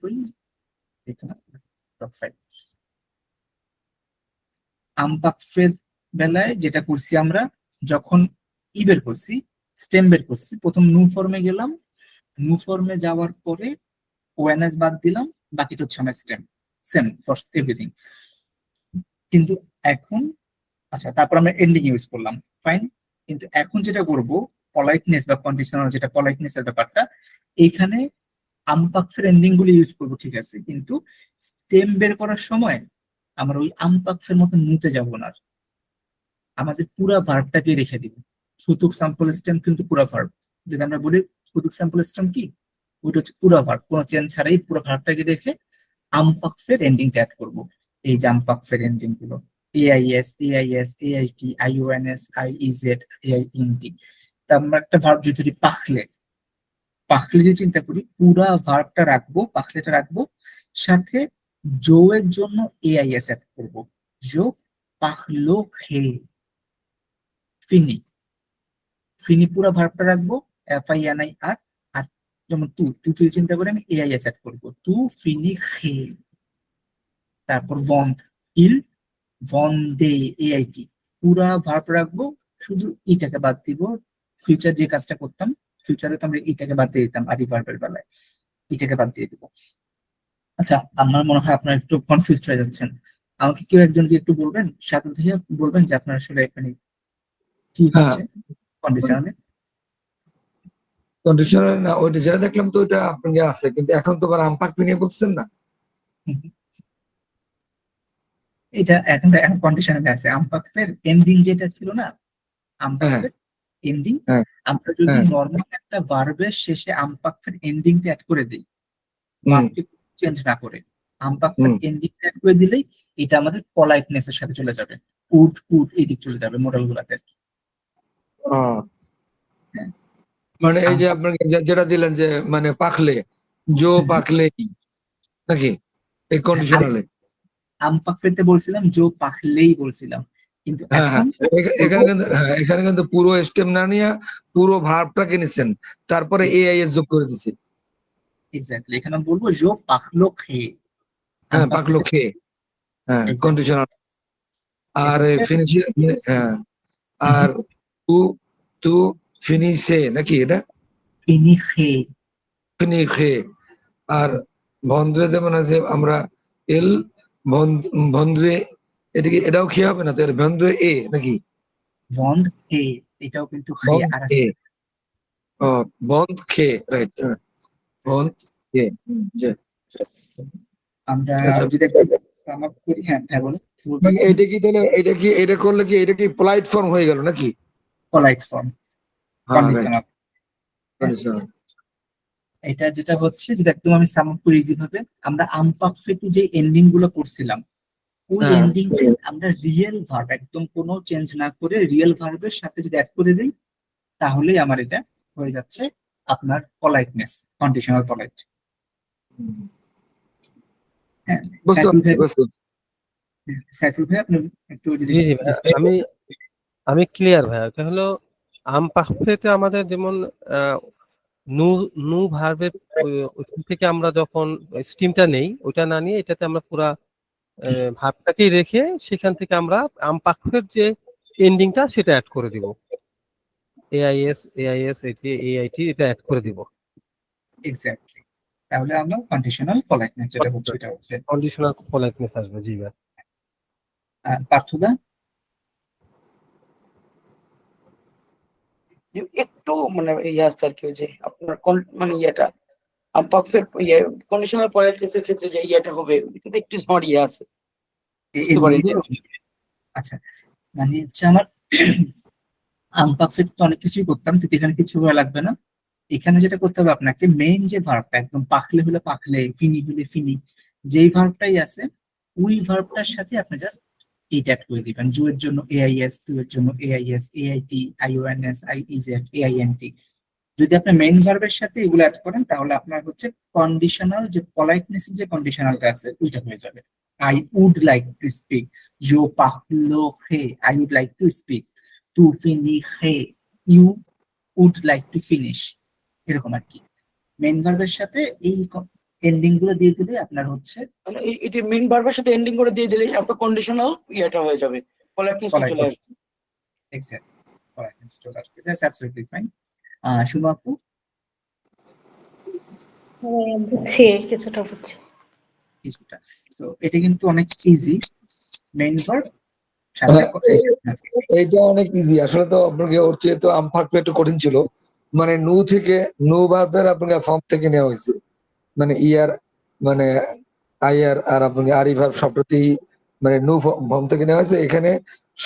আমপাকফের বেলায় যেটা করছি আমরা, যখন ই বের করছি, স্টেম বের করছি, প্রথম নু ফর্মে গেলাম, নু ফর্মে যাওয়ার পরে ওএনএস বাদ দিলাম, বাকিটা হচ্ছে আমার স্টেম, সেম ফর এভরিথিং। কিন্তু এখন আচ্ছা, তারপর আমরা এন্ডিং ইউজ করলাম, ফাইন। কিন্তু এখন যেটা করব, পলাইটনেস বা কন্ডিশনাল, যেটা পলাইটনেস এর ব্যাপারটা, এইখানে আমপাকফের এন্ডিং গুলো ইউজ করবো, ঠিক আছে, কিন্তু স্টেম বের করার সময় আমরা ওই আমপাকফের মতো নিতে যাব না, আমাদের পুরা ভার্বটাকে রেখে দিব। সূচক স্যাম্পল স্টেম কিন্তু পুরা ভার্ব, যদি আমরা বলি সূচক স্যাম্পল স্টেম কি, ওইটা হচ্ছে পুরা ভার্ব, কোনো চেঞ্জ ছাড়াই পুরো ভার্বটাকে রেখে আমপাকফের এন্ডিংটা অ্যাড করবো। এই যে আমপাকফের এন্ডিং গুলো AIS, AIS, AIT, IONS, IEZ, AINT। তা আমরা একটা ভার্ব যদি পাখলে, পাখলে যদি চিন্তা করি, পুরা ভার্বটা রাখবো, পাখলেটা রাখবো, সাথে জো এর জন্য AIS অ্যাড করবো, জো পাখলো খে। ফিনি, ফিনি পুরা ভার্বটা রাখবো, FINI আর, আর যেমন তু, তুই যদি চিন্তা করি আমি AIS অ্যাড করবো, তু ফিনি খে। তারপর ভন্ড, ইল ভন্ডে, AIT পুরা ভার্ব রাখবো, শুধু ইটাকে বাদ দিব। ফিউচার যে কাজটা করতাম, ফিউচারে তো আমরা ইটাকে বাদ দিয়ে দিতাম, আদি ভার্বের বেলায় ইটাকে বাদ দিয়ে দিব। আচ্ছা, আমার মনে হয় আপনারা একটু কনফিউজ হয়ে যাচ্ছেন, আমাকে কেউ একজন কি একটু বলবেন, সাথে থেকে বলবেন যে আপনার আসলে এখানে কি হ্যাঁ, হচ্ছে কন্ডিশনালে। কন্ডিশনাল না, ওইটা যেটা দেখলাম তো ওইটা আপনাকে আছে, কিন্তু এখন তো আবার আমপাক নিয়ে বলছেন না। এটা এখন এখন কন্ডিশনালে আছে, আমপাকফের এন্ডিং যেটা ছিল না, আমপাকফের এন্ডিং, হ্যাঁ, আমরা যদি হ্যাঁ। নর্মাল একটা ভার্বের শেষে আমপাকফের এন্ডিংটা অ্যাড করে দিই, হুম, ভার্বকে চেঞ্জ না করে আমপাকফের এন্ডিংটা অ্যাড করে দিলেই এটা আমাদের পলাইটনেস এর সাথে চলে যাবে, উড উড এদিক চলে যাবে মডেল গুলাতে। হ্যাঁ। মানে এই যে আপনাকে যেটা দিলেন যে মানে পাখলে, জো পাখলে নাকি এই কন্ডিশনালে। আমপাকফেরতে বলছিলাম জো পাখলেই বলছিলাম, কিন্তু হ্যাঁ, এখন এখানে কিন্তু এখানে কিন্তু পুরো স্টেম না নিয়ে পুরো ভার্বটাকে নিছেন, তারপরে AIS যোগ করে দিছি। এক্স্যাক্টলি এখানে আমি বলবো জো পাখলো খে। হ্যাঁ, পাখলো খেয়ে, হ্যাঁ, Exactly. কন্ডিশনাল। আর এটা হচ্ছে- ফিনিশ, হ্যাঁ, আর তু তু ফিনিশে নাকি এটা ফিনি খে, ফিনি খে। আর ভন্দ্রে যেমন আছে আমরা এল ভন্দ্রে, এটা কি এটাও খেয়ে হবে না তো, ভন্দ্রে এ নাকি বন্ধ খে, এটাও কিন্তু খে বন্ধ আর আছে। এ, ও বন্ধ খে, রাইট, বন্ধ খে। আমরা আচ্ছা, যদি একটা sum up করি, হ্যাঁ হ্যাঁ বলো, এটা কি তাহলে এটা করলে কি এটা কি পোলাইট ফর্ম হয়ে গেল নাকি? পলাইট ফর্ম, হ্যাঁ, কন্ডিশনাল। কন্ডিশনাল। এটা যেটা হচ্ছে, যেটা একদম আমি সাম আপ করি ইজি ভাবে, আমরা আমপাকফেতে যে এন্ডিং গুলো করছিলাম, ওই হ্যাঁ। এন্ডিং আমরা রিয়েল ভার্ব একদম কোনো চেঞ্জ না করে রিয়েল ভার্বের সাথে যদি অ্যাড করে দিই, তাহলেই আমার এটা হয়ে যাচ্ছে আপনার পলাইটনেস, কন্ডিশনাল পলাইট। হ্যাঁ, সাইফুল ভাই আপনি একটু যদি জি জি ভাইয়া, আমি ক্লিয়ার ভাইয়া। এটা হলো আমপাকফেতে আমাদের যেমন নু নু ভার্বের ওইখান থেকে আমরা যখন স্টিমটা নেই, ওইটা না নিয়ে এটাতে আমরা পুরা ভার্বটাকেই রেখে সেখান থেকে আমরা আমপাকফের যে এন্ডিংটা সেটা অ্যাড করে দিব, AIS AIT এটা অ্যাড করে দিব। এক্স্যাক্টলি, তাহলে আমরা কন্ডিশনাল পলাইটনেস যেটা হচ্ছে এটা হচ্ছে। কন্ডিশনাল পলাইটনেস আসবে। জি ভাই। পার্থদা, একটু মানে ইয়ে আছে আর কি, ওই যে আপনার মানে ইয়েটা আমপাকফের ইয়ে কন্ডিশনাল পলাইটনেসের ক্ষেত্রে যে ইয়েটা হবে, এটাতে একটু ঝড় ইয়ে আছে, বুঝতে পারি। আচ্ছা, মানে হচ্ছে আমার আমপাকফেতে তো অনেক কিছুই করতাম, কিন্তু এখানে কিছু করা লাগবে না। এখানে যেটা করতে হবে আপনাকে, মেইন যে ভার্বটা একদম পাখলে হলে পাখলে, ফিনি হলে ফিনি, যেই ভার্বটাই আছে ওই ভার্বটার সাথে আপনি জাস্ট এইটা অ্যাড করে দিবেন। জু এর জন্য AIS, টু এর জন্য AIS, AIT, IONS, IEZ, AINT। যদি আপনি মেইন ভার্বের সাথে এগুলো অ্যাড করেন, তাহলে আপনার হচ্ছে কন্ডিশনাল যে পলাইটনেস যে কন্ডিশনালটা আছে ওইটা হয়ে যাবে। I would like to speak, জো পাখলো হে, I would like to speak, তু টু ফিনিশে, you would like to finish, এরকম আর কি। মেইন ভার্বের সাথে এই এন্ডিং গুলো দিয়ে দিলে আপনার হচ্ছে মানে এটি মেইন ভার্বের সাথে এন্ডিং করে দিয়ে দিলে আপনার কন্ডিশনাল ইয়েটা হয়ে যাবে, politeness টা চলে আসবে। এক্স্যাক্টলি politeness চলে আসবে। That's absolutely fine. শুনো আপু, বুঝছি, কিছুটা বুঝছি। কিছুটা। সো এটা কিন্তু অনেক ইজি। মেইন ভার্ব সাথে এইটা অনেক ইজি। আসলে তো আপনাকে ওর চেয়ে তো আমফাকটা একটু কঠিন ছিল। মানে নু থেকে নু ভার্বের আপনাকে ফর্ম থেকে নেওয়া হয়েছে, মানে ইয়ার মানে আইয়ার আর আপনাকে আরি ভার্ব সবটাতেই মানে নু ফর্ম থেকে নেওয়া হয়েছে। এখানে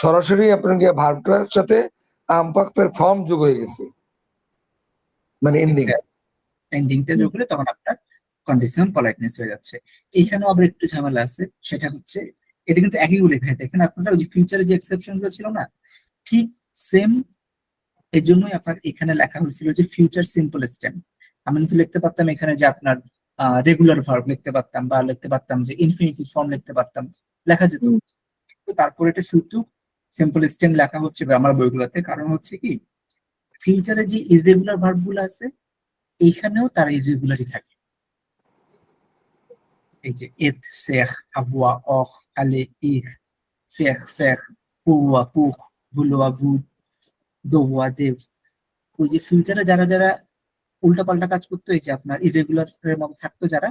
সরাসরি আপনাকে ভার্বটার সাথে আমপাকের ফর্ম যোগ হয়ে গেছে, মানে এন্ডিং। এন্ডিংটা যোগ করে তখন আপনার কন্ডিশনাল পলাইটনেস হয়ে যাচ্ছে। এইখানেও আবার একটু ঝামেলা আছে, সেটা হচ্ছে এটা কিন্তু একইগুলো ভাই। দেখেন আপনারা ওই যে ফিউচারে যে এক্সেপশন গুলো ছিল না, ঠিক সেম। এর জন্যই আপনার এখানে লেখা হয়েছিল যে ফিউচার সিম্পল টেন্স। আমি কিন্তু লিখতে পারতাম এখানে যে আপনার রেগুলার ভার্ব লিখতে পারতাম, বা লিখতে পারতাম যে ইনফিনিটিভ ফর্ম লিখতে পারতাম, লেখা যেত। তো তারপরে এটা শুধু সিম্পল টেন্স লেখা হচ্ছে গ্রামার বইগুলোতে। কারণ হচ্ছে কি, ফিউচারে যে ইররেগুলার ভার্ব গুলো আছে এইখানেও তার ইররেগুলারই থাকে। এই যে এত, সেখ, আভোয়া, অখ, আলে, ইহ, ফেখ, ফেখ, পুয়া, পুখ, ভুলোয়া, ভুদ, দোয়া, দেব। ওই যে ফিউচারে যারা যারা উল্টাপাল্টা কাজ করতো, এই যে আপনার ইরেগুলার এর মধ্যে থাকতো যারা,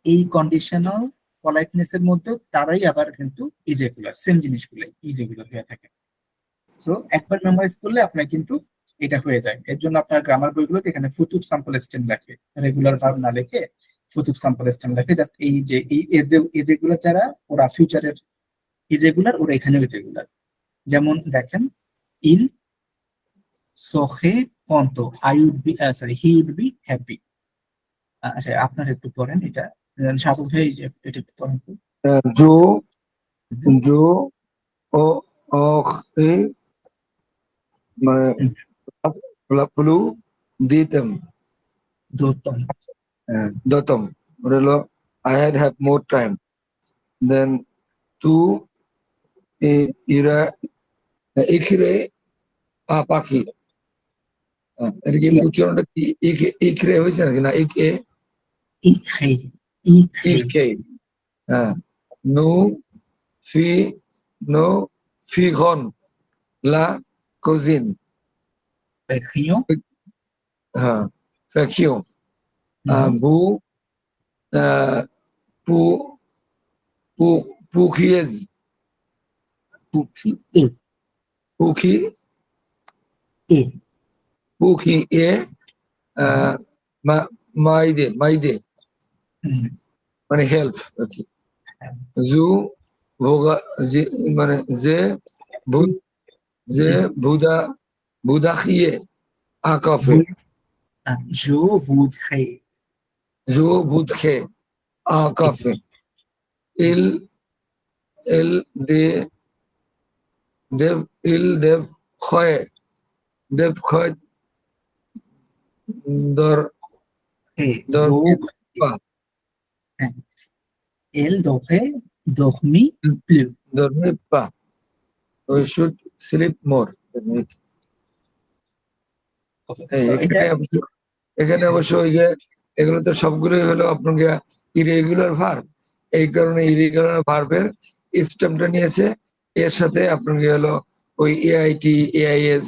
এই কন্ডিশনাল পলাইটনেস এর মধ্যে তারাই আবার কিন্তু ইরেগুলার, সেম জিনিসগুলো ইরেগুলার হয়ে থাকে। সো একবার মেমোরাইজ করলে আপনার কিন্তু এটা হয়ে যায়। এর জন্য আপনার গ্রামার বইগুলোতে এখানে ফুতুক স্যাম্পল স্টেম লেখে, রেগুলার ভার্ব না লিখে ফুতুক স্যাম্পল স্টেম লেখে। জাস্ট এই যে এই ইরেগুলার যারা, ওরা ফিউচারের ইরেগুলার, ওরা এখানেও ইরেগুলার। যেমন দেখেন, ইল সোহে কন্তো, I would be, sorry, he would be happy. আচ্ছা, আপনার একটু পড়েন এটা, সাধু ভাই এটা একটু পড়েন তো। জো জো ও অখ এ মানে প্লু দিতেম দোতম, দতম, ওটা হলো I had have more time. Then তু ইরা ইখরে পাখি। এটা কি উচ্চারণটা কি ইখরে হয়েছে নাকি না ইকে? ইখে, ইখে, ইকে। হ্যাঁ, নু ফি নো ফিখন লা কুজিন। খিও, হ্যাঁ, ফ্যাকিও বু পু পু পুখিয়েজ পুকি, এ, পুখি এ, পুখি এ মাইদে মাইদে মানে হেল্প আর কি। জু ভোগা মানে যে ভূত যে ভুদা ভুদা খিয়ে আকাফে জো ভুদখে, জো ভূত খে আকাফে ইল ইল দে দেব ইল দেব খয়ে দেব খয় দর হে, দর দোখ, পা এল দোখে, দোখমি, প্লু। দর পা। We should sleep more. এখানে অবশ্য ওই যে এগুলো তো সবগুলোই হলো আপনাকে ইরেগুলার ভার্ব। এই কারণে ইরেগুলার ভার্বের স্টেমটা নিয়েছে, এর সাথে আপনাকে হলো ওই এআইটি এআইএস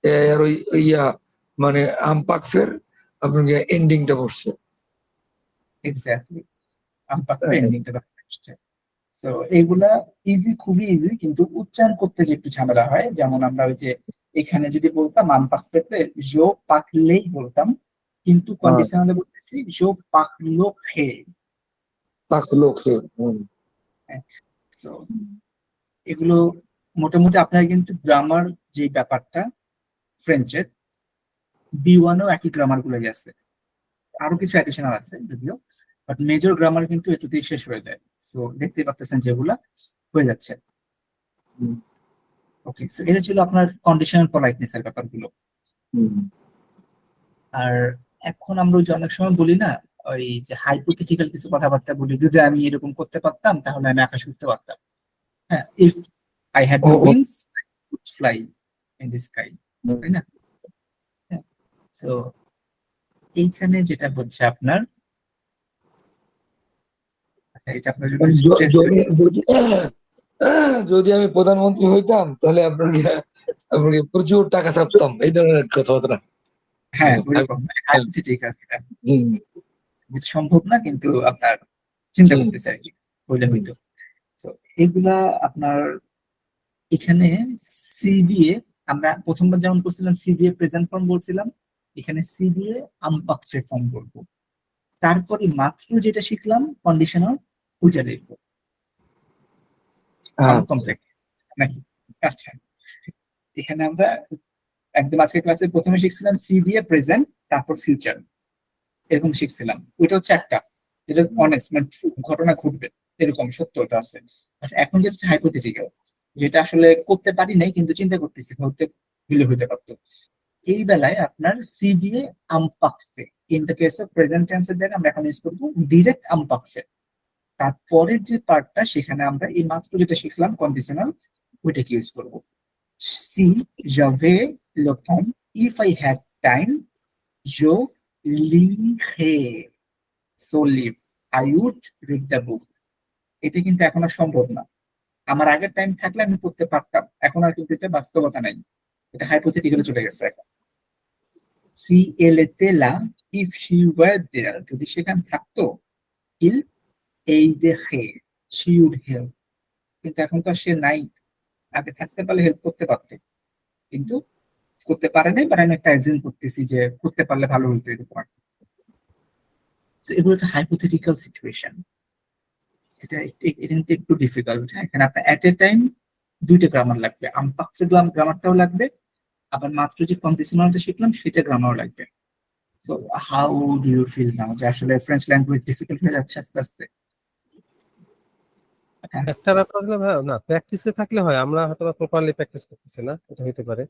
এআইআর ওই ইয়া মানে আমপাকফের আপনাকে এন্ডিংটা বসছে। এক্স্যাক্টলি, আমপাকের এন্ডিংটা আসছে। সো এগুলা ইজি, খুবই ইজি, কিন্তু উচ্চারণ করতে যে একটু ঝামেলা হয়। যেমন আমরা ওই যে এখানে যদি বলতাম আমপাকফেতে জো পাকলেই বলতাম, কিন্তু কন্ডিশনালে বলতেছি জো পাকলো খে। পাকলো খে। সো এগুলো মোটামুটি আপনার কিন্তু গ্রামার যে ব্যাপারটা ফ্রেঞ্চের B1-ও একই গ্রামার গুলো গেছে, আরো কিছু অ্যাডিশনাল আছে যদিও, বাট মেজর গ্রামার কিন্তু এটুতেই শেষ হয়ে যায়। সো দেখতে পাচ্ছেন যেগুলা হয়ে যাচ্ছে। ওকে, সো এটা ছিল আপনার কন্ডিশনাল পলাইটনেস এর ব্যাপারগুলো। আর এখন আমরা ওই যে অনেক সময় বলি না, ওই যে হাইপোথেটিক্যাল কিছু কথাবার্তা বলি, যদি আমি এরকম করতে পারতাম তাহলে আমি আকাশে উঠতে পারতাম। হ্যাঁ, if I had no wings, fly, in the sky, তাই না? সো এইখানে যেটা হচ্ছে আপনার, আচ্ছা এটা আপনার যদি মানে স্ট্রেস, যদি আমি প্রধানমন্ত্রী হইতাম তাহলে আপনাকে প্রচুর টাকা ছাপতাম, এই ধরনের কথাবার্তা। হ্যাঁ ওইরকম হাইপোথেটিক্যাল, এটা হুম। যেটা সম্ভব না কিন্তু আপনার চিন্তা হুম। করতেছে আর কি, হইলে হইতো। তো এগুলা আপনার এখানে সি দিয়ে, আমরা প্রথমবার যেমন করছিলাম সি দিয়ে প্রেজেন্ট ফর্ম বলছিলাম, এখানে সি দিয়ে আনপারফেক্ট ফর্ম বলবো। তারপরে মাত্র যেটা শিখলাম কন্ডিশনাল, ওইটা লিখবো। কমপ্লেক্স নাকি? আচ্ছা, এখানে আমরা একদম আজকে ক্লাসে প্রথমে শিখছিলাম সি দিয়ে প্রেজেন্ট, তারপর ফিউচার, এরকম শিখছিলাম। ওইটা হচ্ছে একটা, যেটা অনেস্ট, মানে ঘটনা ঘটবে এরকম সত্যতা আছে। আর এখন যেটা হচ্ছে হাইপোথেটিক্যাল, যেটা আসলে করতে পারি নাই কিন্তু চিন্তা করতেছি হতে হইতে পারতো। এই বেলায় আপনার সি দিয়ে আমপাকফে, in the case of present টেন্সের জায়গায় আমরা এখন ইউজ করবো ডিরেক্ট আমপাকফে। তারপরের যে পার্টটা সেখানে আমরা এই মাত্র যেটা শিখলাম কন্ডিশনাল, ওইটাকে ইউজ করবো। সি j'avais le temps, if I had time, je lirais, so live, I would read the book। এটা কিন্তু এখন আর সম্ভব না। আমার আগের টাইম থাকলে আমি পড়তে পারতাম, এখন আর কিন্তু এটা বাস্তবতা নাই, এটা হাইপোথেটিক্যালে চলে গেছে এখন। সি এল এতে লা, ইফ শি ওয়ার দেয়ার, যদি সেখানে থাকতো, ইল এই দেখে, শি উড হেল্প। কিন্তু এখন তো আর সে নাই, আগে থাকতে পারলে হেল্প করতে পারতো, কিন্তু করতে পারে নাই, বাট আমি একটা অ্যাজিউম করতেছি যে করতে পারলে ভালো হতো এরকম আর কি। So, এগুলো হচ্ছে হাইপোথেটিক্যাল সিচুয়েশন। এটা কিন্তু একটু ডিফিকাল্ট। হ্যাঁ, এখানে আপনার এট এ টাইম দুইটা গ্রামার লাগবে, আমপাক্সে গ্রামারটাও লাগবে, আবার মাত্র যে কন্ডিশনালটা শিখলাম সেটা গ্রামারও লাগবে। So how do you feel now, যে আসলে ফ্রেঞ্চ ল্যাঙ্গুয়েজ ডিফিকাল্ট হয়ে যাচ্ছে আস্তে আস্তে? হ্যাঁ, একটা ব্যাপার হলো ভাই, না প্র্যাকটিসে থাকলে হয়, আমরা হয়তো প্রপারলি প্র্যাকটিস করতেছি না, এটা হতে পারে।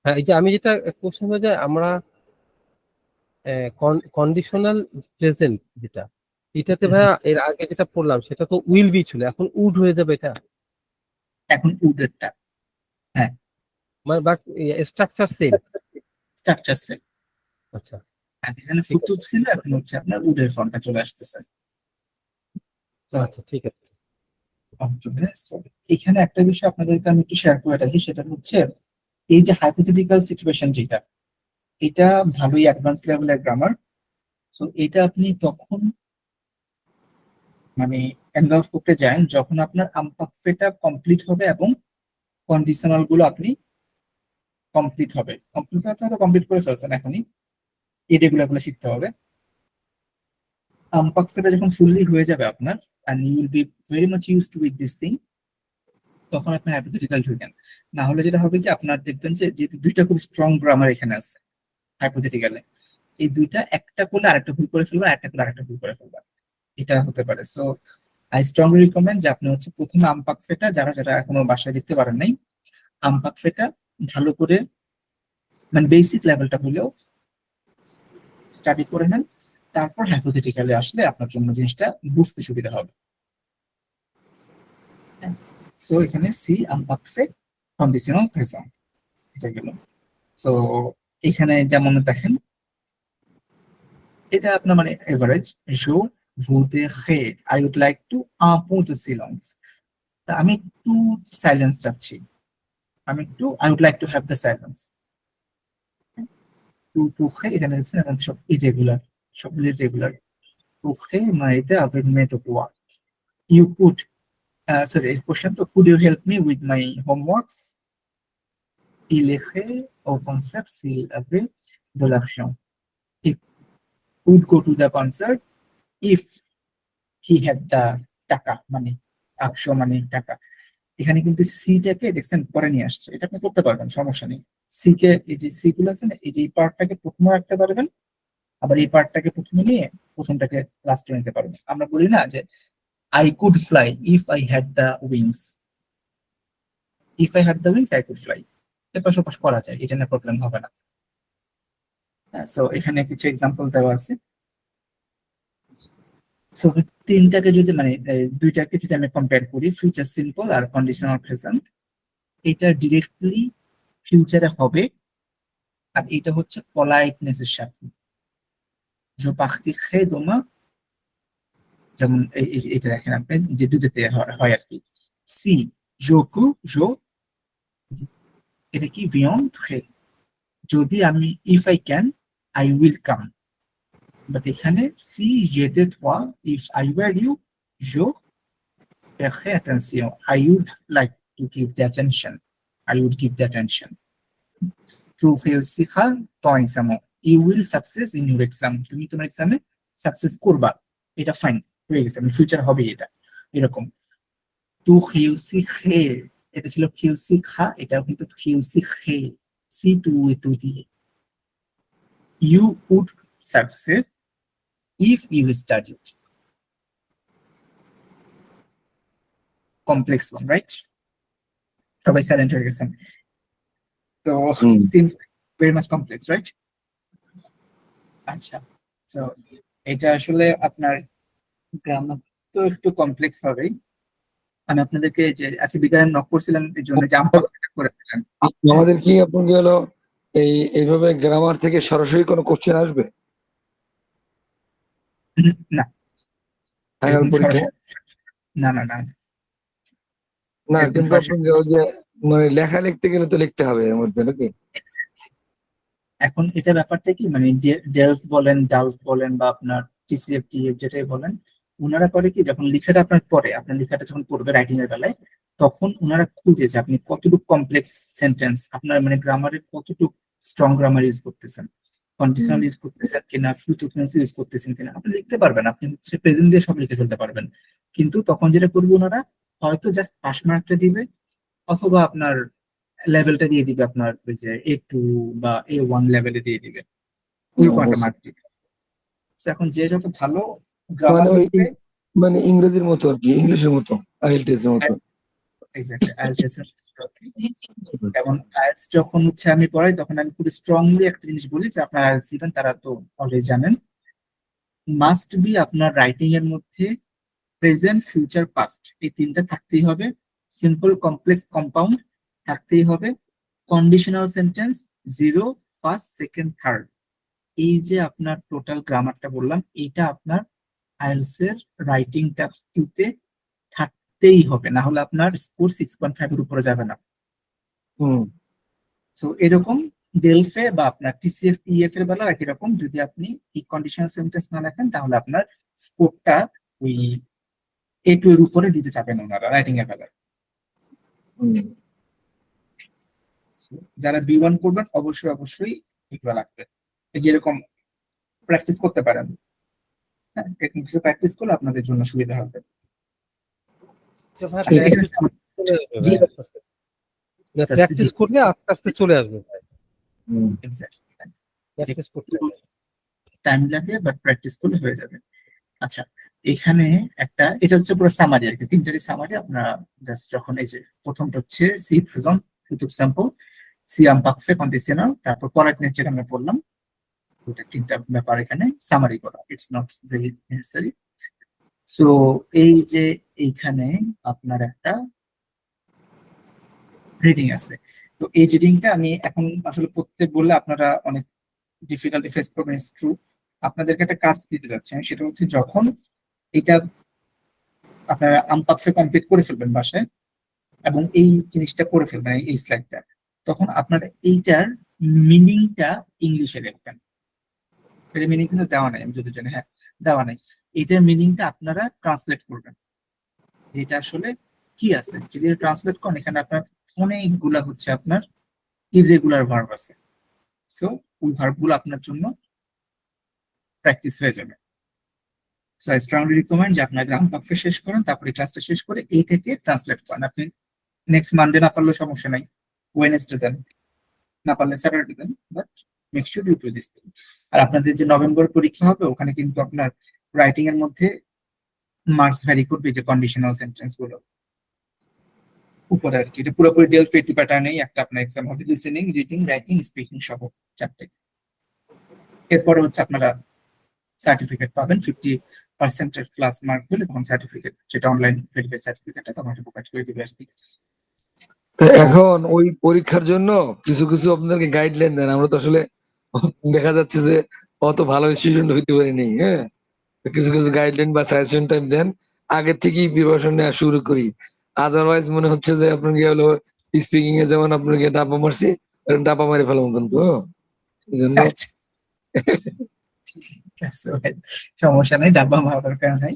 হ্যাঁ, এই যে আমি যেটা কোশ্চেন হয়ে যায়, আমরা কন্ডিশনাল প্রেজেন্ট যেটা, এটাতে ভাইয়া এর আগে যেটা পড়লাম সেটা তো উইল বি ছিল, এখন উড হয়ে যাবে এটা, এখন উডেরটা, হ্যাঁ মানে but structure same. Structure same. আচ্ছা এখানে ঠিক ফুতুব আছে, ছিল, এখন হচ্ছে আপনার উডের ফর্মটা চলে আসতেছে। So, আচ্ছা ঠিক আছে। So, এখানে একটা বিষয় আপনাদেরকে আমি একটু শেয়ার করে রাখি, সেটা হচ্ছে এই যে হাইপোথেটিক্যাল সিচুয়েশন যেটা, এটা ভালোই অ্যাডভান্স লেভেলের গ্রামার। সো এটা আপনি তখন মানে এনভলভ করতে যান যখন আপনার আমপাকফেটা কমপ্লিট হবে এবং কন্ডিশনাল গুলো আপনি কমপ্লিট হবে। কমপ্লিট হয়তো কমপ্লিট করে ফেলছেন, এখনই এই রেগুলার গুলো শিখতে হবে। আমপাকফেটা যখন ফুললি হয়ে যাবে আপনার, and you will be very much used with this thing, তখন আপনি হাইপোথেটিক্যাল ঢুকেন। না হলে যেটা হবে কি, আপনার দেখবেন যে যেহেতু দুইটা খুব স্ট্রং গ্রামার এখানে আছে হাইপোথেটিক্যালে, এই দুইটা একটা করলে আরেকটা ভুল করে ফেলবেন, একটা করলে আরেকটা ভুল করে ফেলবেন, এটা হতে পারে। সো আই স্ট্রংলি রিকমেন্ড যে আপনি হচ্ছে প্রথমে আমপাকফেটা, যারা যারা এখনো বাসায় দেখতে পারেন নাই, আমপাকফেটা ভালো করে মানে বেসিক লেভেলটা হলেও স্টাডি করে নেন, তারপর হাইপোথেটিক্যালে আসলে আপনার জন্য জিনিসটা বুঝতে সুবিধা হবে। সো এখানে সি আমপাকফে কন্ডিশনাল প্রেজেন্ট, এটা গেল। সো এখানে যেমন দেখেন, এটা আপনার মানে এভারেজ, জো voudrais, I would like to un peu de silence, তা আমি একটু সাইলেন্স চাচ্ছি, আমি একটু I would like to have the silence। টু এখানে দেখছেন এখন সব ইরেগুলার, সবগুলো রেগুলার। টু মানে এটা avec mes devoirs, you could, sorry এই কোশ্চেন তো, could you help me with my homeworks, il irait au concert s'il avait de l'argent, he would go to the concert if he had the টাকা, মানে 100 মানে টাকা। এখানে কিন্তু সিটাকে দেখছেন পরে নিয়ে আসছে, এটা আপনি করতে পারবেন, সমস্যা নেই। সি কে, এই যে সি গুলো আছে না, এই যে এই পার্টটাকে প্রথমে রাখতে পারবেন, আবার এই পার্টটাকে প্রথমে নিয়ে প্রথমটাকে লাস্টে নিতে পারবেন। আমরা বলি না যে I could fly if I had the wings, if I had the wings I could fly, এপাশ ওপাশ করা যায়, এটা নিয়ে প্রবলেম হবে না। সো এখানে কিছু এক্সাম্পল দেওয়া আছে। সো তিনটাকে যদি মানে দুইটাকে যদি আমি কম্পেয়ার করি, ফিউচার সিম্পল আর কন্ডিশনাল প্রেজেন্ট, এটা ডিরেক্টলি ফিউচারে হবে, আর এটা হচ্ছে পলাইটনেস এর সাথে। যে পাখি খেয়ে দোমা, যেমন এটা দেখেন আপনি যে দুটোতে হয় আর কি। সি জোকু জো, এটা কি বিয়ন্ড খে, যদি আমি if I can I will come. But এখানে সি যেতে থোয়া, ইফ আই ওয়ার ইউ জো paierai attention, I would like to give the attention, I would give the attention. Tu réussiras ton examen, you will success in your exam, তুমি তোমার এক্সামে success করবা, এটা ফাইন হয়ে গেছে, ফিউচার হবে এটা এরকম। তু réussirai, এটা ছিল réussira, এটা কিন্তু réussirai, সি টু টু দিয়ে। You would success if you studied. Complex one, right? সবাই সাইলেন্ট হয়ে গেছেন। So seems very much complex, right? আচ্ছা, so এটা আসলে আপনার গ্রামার তো একটু কমপ্লেক্স হবে। আমি আপনাদেরকে যে আজকে বিজ্ঞান নক করছিলাম এর জন্য যে আমরা করে দিলাম। আমাদের কি আপনাকে হলো এইভাবে গ্রামার থেকে সরাসরি কোনো কোশ্চেন আসবে না, ফাইনাল এরকম পরীক্ষা? সরাসরি না না না, না, এরকম কিন্তু সরাসরি আপনাকে ওই যে মানে লেখা লিখতে গেলে তো লিখতে হবে এর মধ্যে নাকি? এখন এটা ব্যাপারটা কি, মানে ডেলফ বলেন, ডালফ বলেন, বা আপনার টিসিএফ টিএফ যেটাই বলেন, ওনারা করে কি, যখন লেখাটা আপনার পড়ে, আপনার লেখাটা যখন পড়বে রাইটিং এর বেলায়, তখন ওনারা খুঁজে যে আপনি কতটুকু কমপ্লেক্স সেন্টেন্স, আপনার মানে গ্রামারের কতটুকু স্ট্রং গ্রামার ইউজ করতেছেন, কন্ডিশনাল ইউজ করতেছেন কিনা, ফিউচার ইউজ করতেছেন কিনা, আপনি লিখতে পারবেন, আপনি হচ্ছে প্রেজেন্ট দিয়ে সব লিখে ফেলতে পারবেন। কিন্তু তখন যেটা করবে ওনারা, হয়তো জাস্ট পাস মার্কটা দিবে, অথবা আপনার লেভেলটা দিয়ে দিবে, আপনার ওই যে A2 বা A1 লেভেলে দিয়ে দিবে, ওই কয়টা মার্ক দিবে। So এখন যে যত ভালো গ্রামার মানে ওই লিখবে, মানে ইংরেজির মতো আর কি, ইংলিশের মতো, আইএলটিএস এর মতো। এক্স্যাক্টলি আইএলটিএস এবং আইএলটিএস যখন হচ্ছে আমি পড়াই, তখন আমি খুব স্ট্রংলি একটা জিনিস বলি যে আপনার আইএলটিএস দিবেন, তারা তো অলরেডি জানেন, মাস্ট বি আপনার রাইটিং এর মধ্যে প্রেজেন্ট, ফিউচার, পাস্ট, এই তিনটা থাকতেই হবে। সিম্পল, কমপ্লেক্স, কম্পাউন্ড থাকতেই হবে। Conditional sentence, zero, first, second, third, এই যে আপনার টোটাল গ্রামারটা বললাম, এটা আপনার আইএলটিএস এর রাইটিং টাস্ক 2 তে থাকতেই হবে, না হলে আপনার স্কোর 6.5 এর উপরে যাবে না। সো এরকম ডেলফে বা আপনার টিসিএফ টিএফ এর বেলা একই রকম, যদি আপনি এই কন্ডিশনাল সেন্টেন্স না লেখেন, তাহলে আপনার স্কোরটা ওই A2 এর উপরে দিতে চাবেন ওনারা রাইটিং এর বেলায়। So, যারা B1 করবেন অবশ্যই অবশ্যই এগুলো লাগবে, এই যেরকম প্র্যাকটিস করতে পারেন, হ্যাঁ, এরকম কিছু প্র্যাকটিস করলে আপনাদের জন্য সুবিধা হবে। জি, প্র্যাকটিস করলে আস্তে আস্তে চলে আসবে ভাই, এক্স্যাক্টলি, প্র্যাকটিস করতে হবে। টাইম লাগে বাট প্র্যাকটিস করলে হয়ে যাবে। আচ্ছা, এখানে একটা, এটা হচ্ছে পুরো সামারি আর কি, তিনটারই সামারি। আপনারা জাস্ট যখন এই যে প্রথমটা হচ্ছে সি প্রেজেন্ট ফুতুক স্যাম্পল, সি আম্পাকফে কন্ডিশনাল, তারপর পলাইটনেস যেটা আমরা বললাম, ওটা তিনটা ব্যাপার এখানে সামারি করা, it's not very necessary. So এই যে এইখানে আপনার একটা রিডিং আছে, তো এই রিডিংটা আমি এখন আসলে পড়তে বললে আপনারা অনেক ডিফিকাল্টি ফেস করবেন, ইটস ট্রু। আপনাদেরকে একটা কাজ দিতে যাচ্ছি, সেটা হচ্ছে যখন এটা আপনারা আম্পাকফে কমপ্লিট করে ফেলবেন বাসায়, এবং এই জিনিসটা করে ফেলবেন, এই স্লাইডটা, তখন আপনারা এইটার মিনিংটা ইংলিশে লিখবেন। এর মিনিং কিন্তু দেওয়া নাই, আমি যদি জানি, হ্যাঁ দেওয়া নাই, এইটার মিনিংটা আপনারা ট্রান্সলেট করবেন, এটা আসলে কি আছে। যদি ট্রান্সলেট করেন, এখানে আপনার অনেকগুলা হচ্ছে আপনার ইররেগুলার ভার্ব আছে, সো ওই ভার্বগুলো আপনার জন্য প্র্যাকটিস হয়ে যাবে। সো আই স্ট্রংলি রিকমেন্ড যে আপনার আম্পাকফে শেষ করেন, তারপরে ক্লাসটা শেষ করে এই থেকে ট্রান্সলেট করেন। আপনি নেক্সট মানডে না পারলেও সমস্যা নাই, ওয়েডনেসডে দেন, না পারলে Saturday then, but make sure you do this thing. আর আপনাদের যে নভেম্বর পরীক্ষা হবে, ওখানে কিন্তু আপনার রাইটিং এর মধ্যে মার্কস ভ্যারি করবে, যে কন্ডিশনাল সেন্টেন্স গুলো উপরে আর কি, এটা পুরোপুরি ডেলফি প্যাটার্নেই একটা আপনার এক্সাম হবে, লিসেনিং, রিডিং, রাইটিং, স্পিকিং সহ চারটে। এরপরে হচ্ছে আপনারা সার্টিফিকেট পাবেন, 50% এর ক্লাস মার্ক হলে তখন সার্টিফিকেট, যেটা অনলাইন ভেরিফাইড সার্টিফিকেটটা তখন প্রোভাইড করে দিবে আর কি। তো এখন ওই পরীক্ষার জন্য কিছু কিছু আপনাদেরকে গাইডলাইন দেন, আমরা তো আসলে দেখা যাচ্ছে যে অত ভালো স্টুডেন্ট হইতে পারিনি, হ্যাঁ। তো কিছু কিছু গাইডলাইন বা সাজেশন টাইপ দেন, আগে থেকেই প্রিপারেশন নেওয়া শুরু করি। আদারওয়াইজ মনে হচ্ছে যে আপনাকে হলো স্পিকিং এ যেমন আপনাকে ডাপা মারছি, এরকম ডাপা মারি ফেলাম কিন্তু এই জন্য আচ্ছা, ঠিক আছে ভাই, সমস্যা নাই, ডাব্বা মারা দরকার নাই।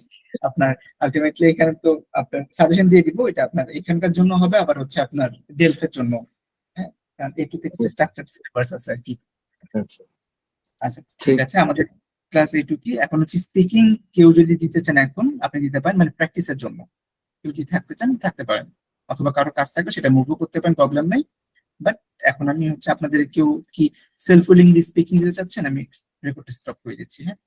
আপনার আলটিমেটলি এখানে তো আপনার সাজেশন দিয়ে দিব, এটা আপনার এখানকার জন্য হবে, আবার হচ্ছে আপনার ডেলফের জন্য। হ্যাঁ, কারণ এটুতে কিছু স্ট্রাকচার সিলেবাস আছে আর কি। আচ্ছা, আচ্ছা ঠিক ঠিক আছে, আমাদের ক্লাস এইটুকুই। এখন হচ্ছে স্পিকিং কেউ যদি দিতে চান এখন আপনি দিতে পারেন, মানে প্র্যাকটিসের জন্য কেউ যদি থাকতে চান থাকতে পারেন, অথবা কারো কাজ থাকলে সেটা মুভও করতে পারেন, প্রবলেম নাই। বাট এখন আমি হচ্ছে আপনাদের কেউ কি সেলফ উইলিংলি স্পিকিং দিতে চাচ্ছেন, আমি রেকর্ডটা স্টপ করে দিচ্ছি। হ্যাঁ।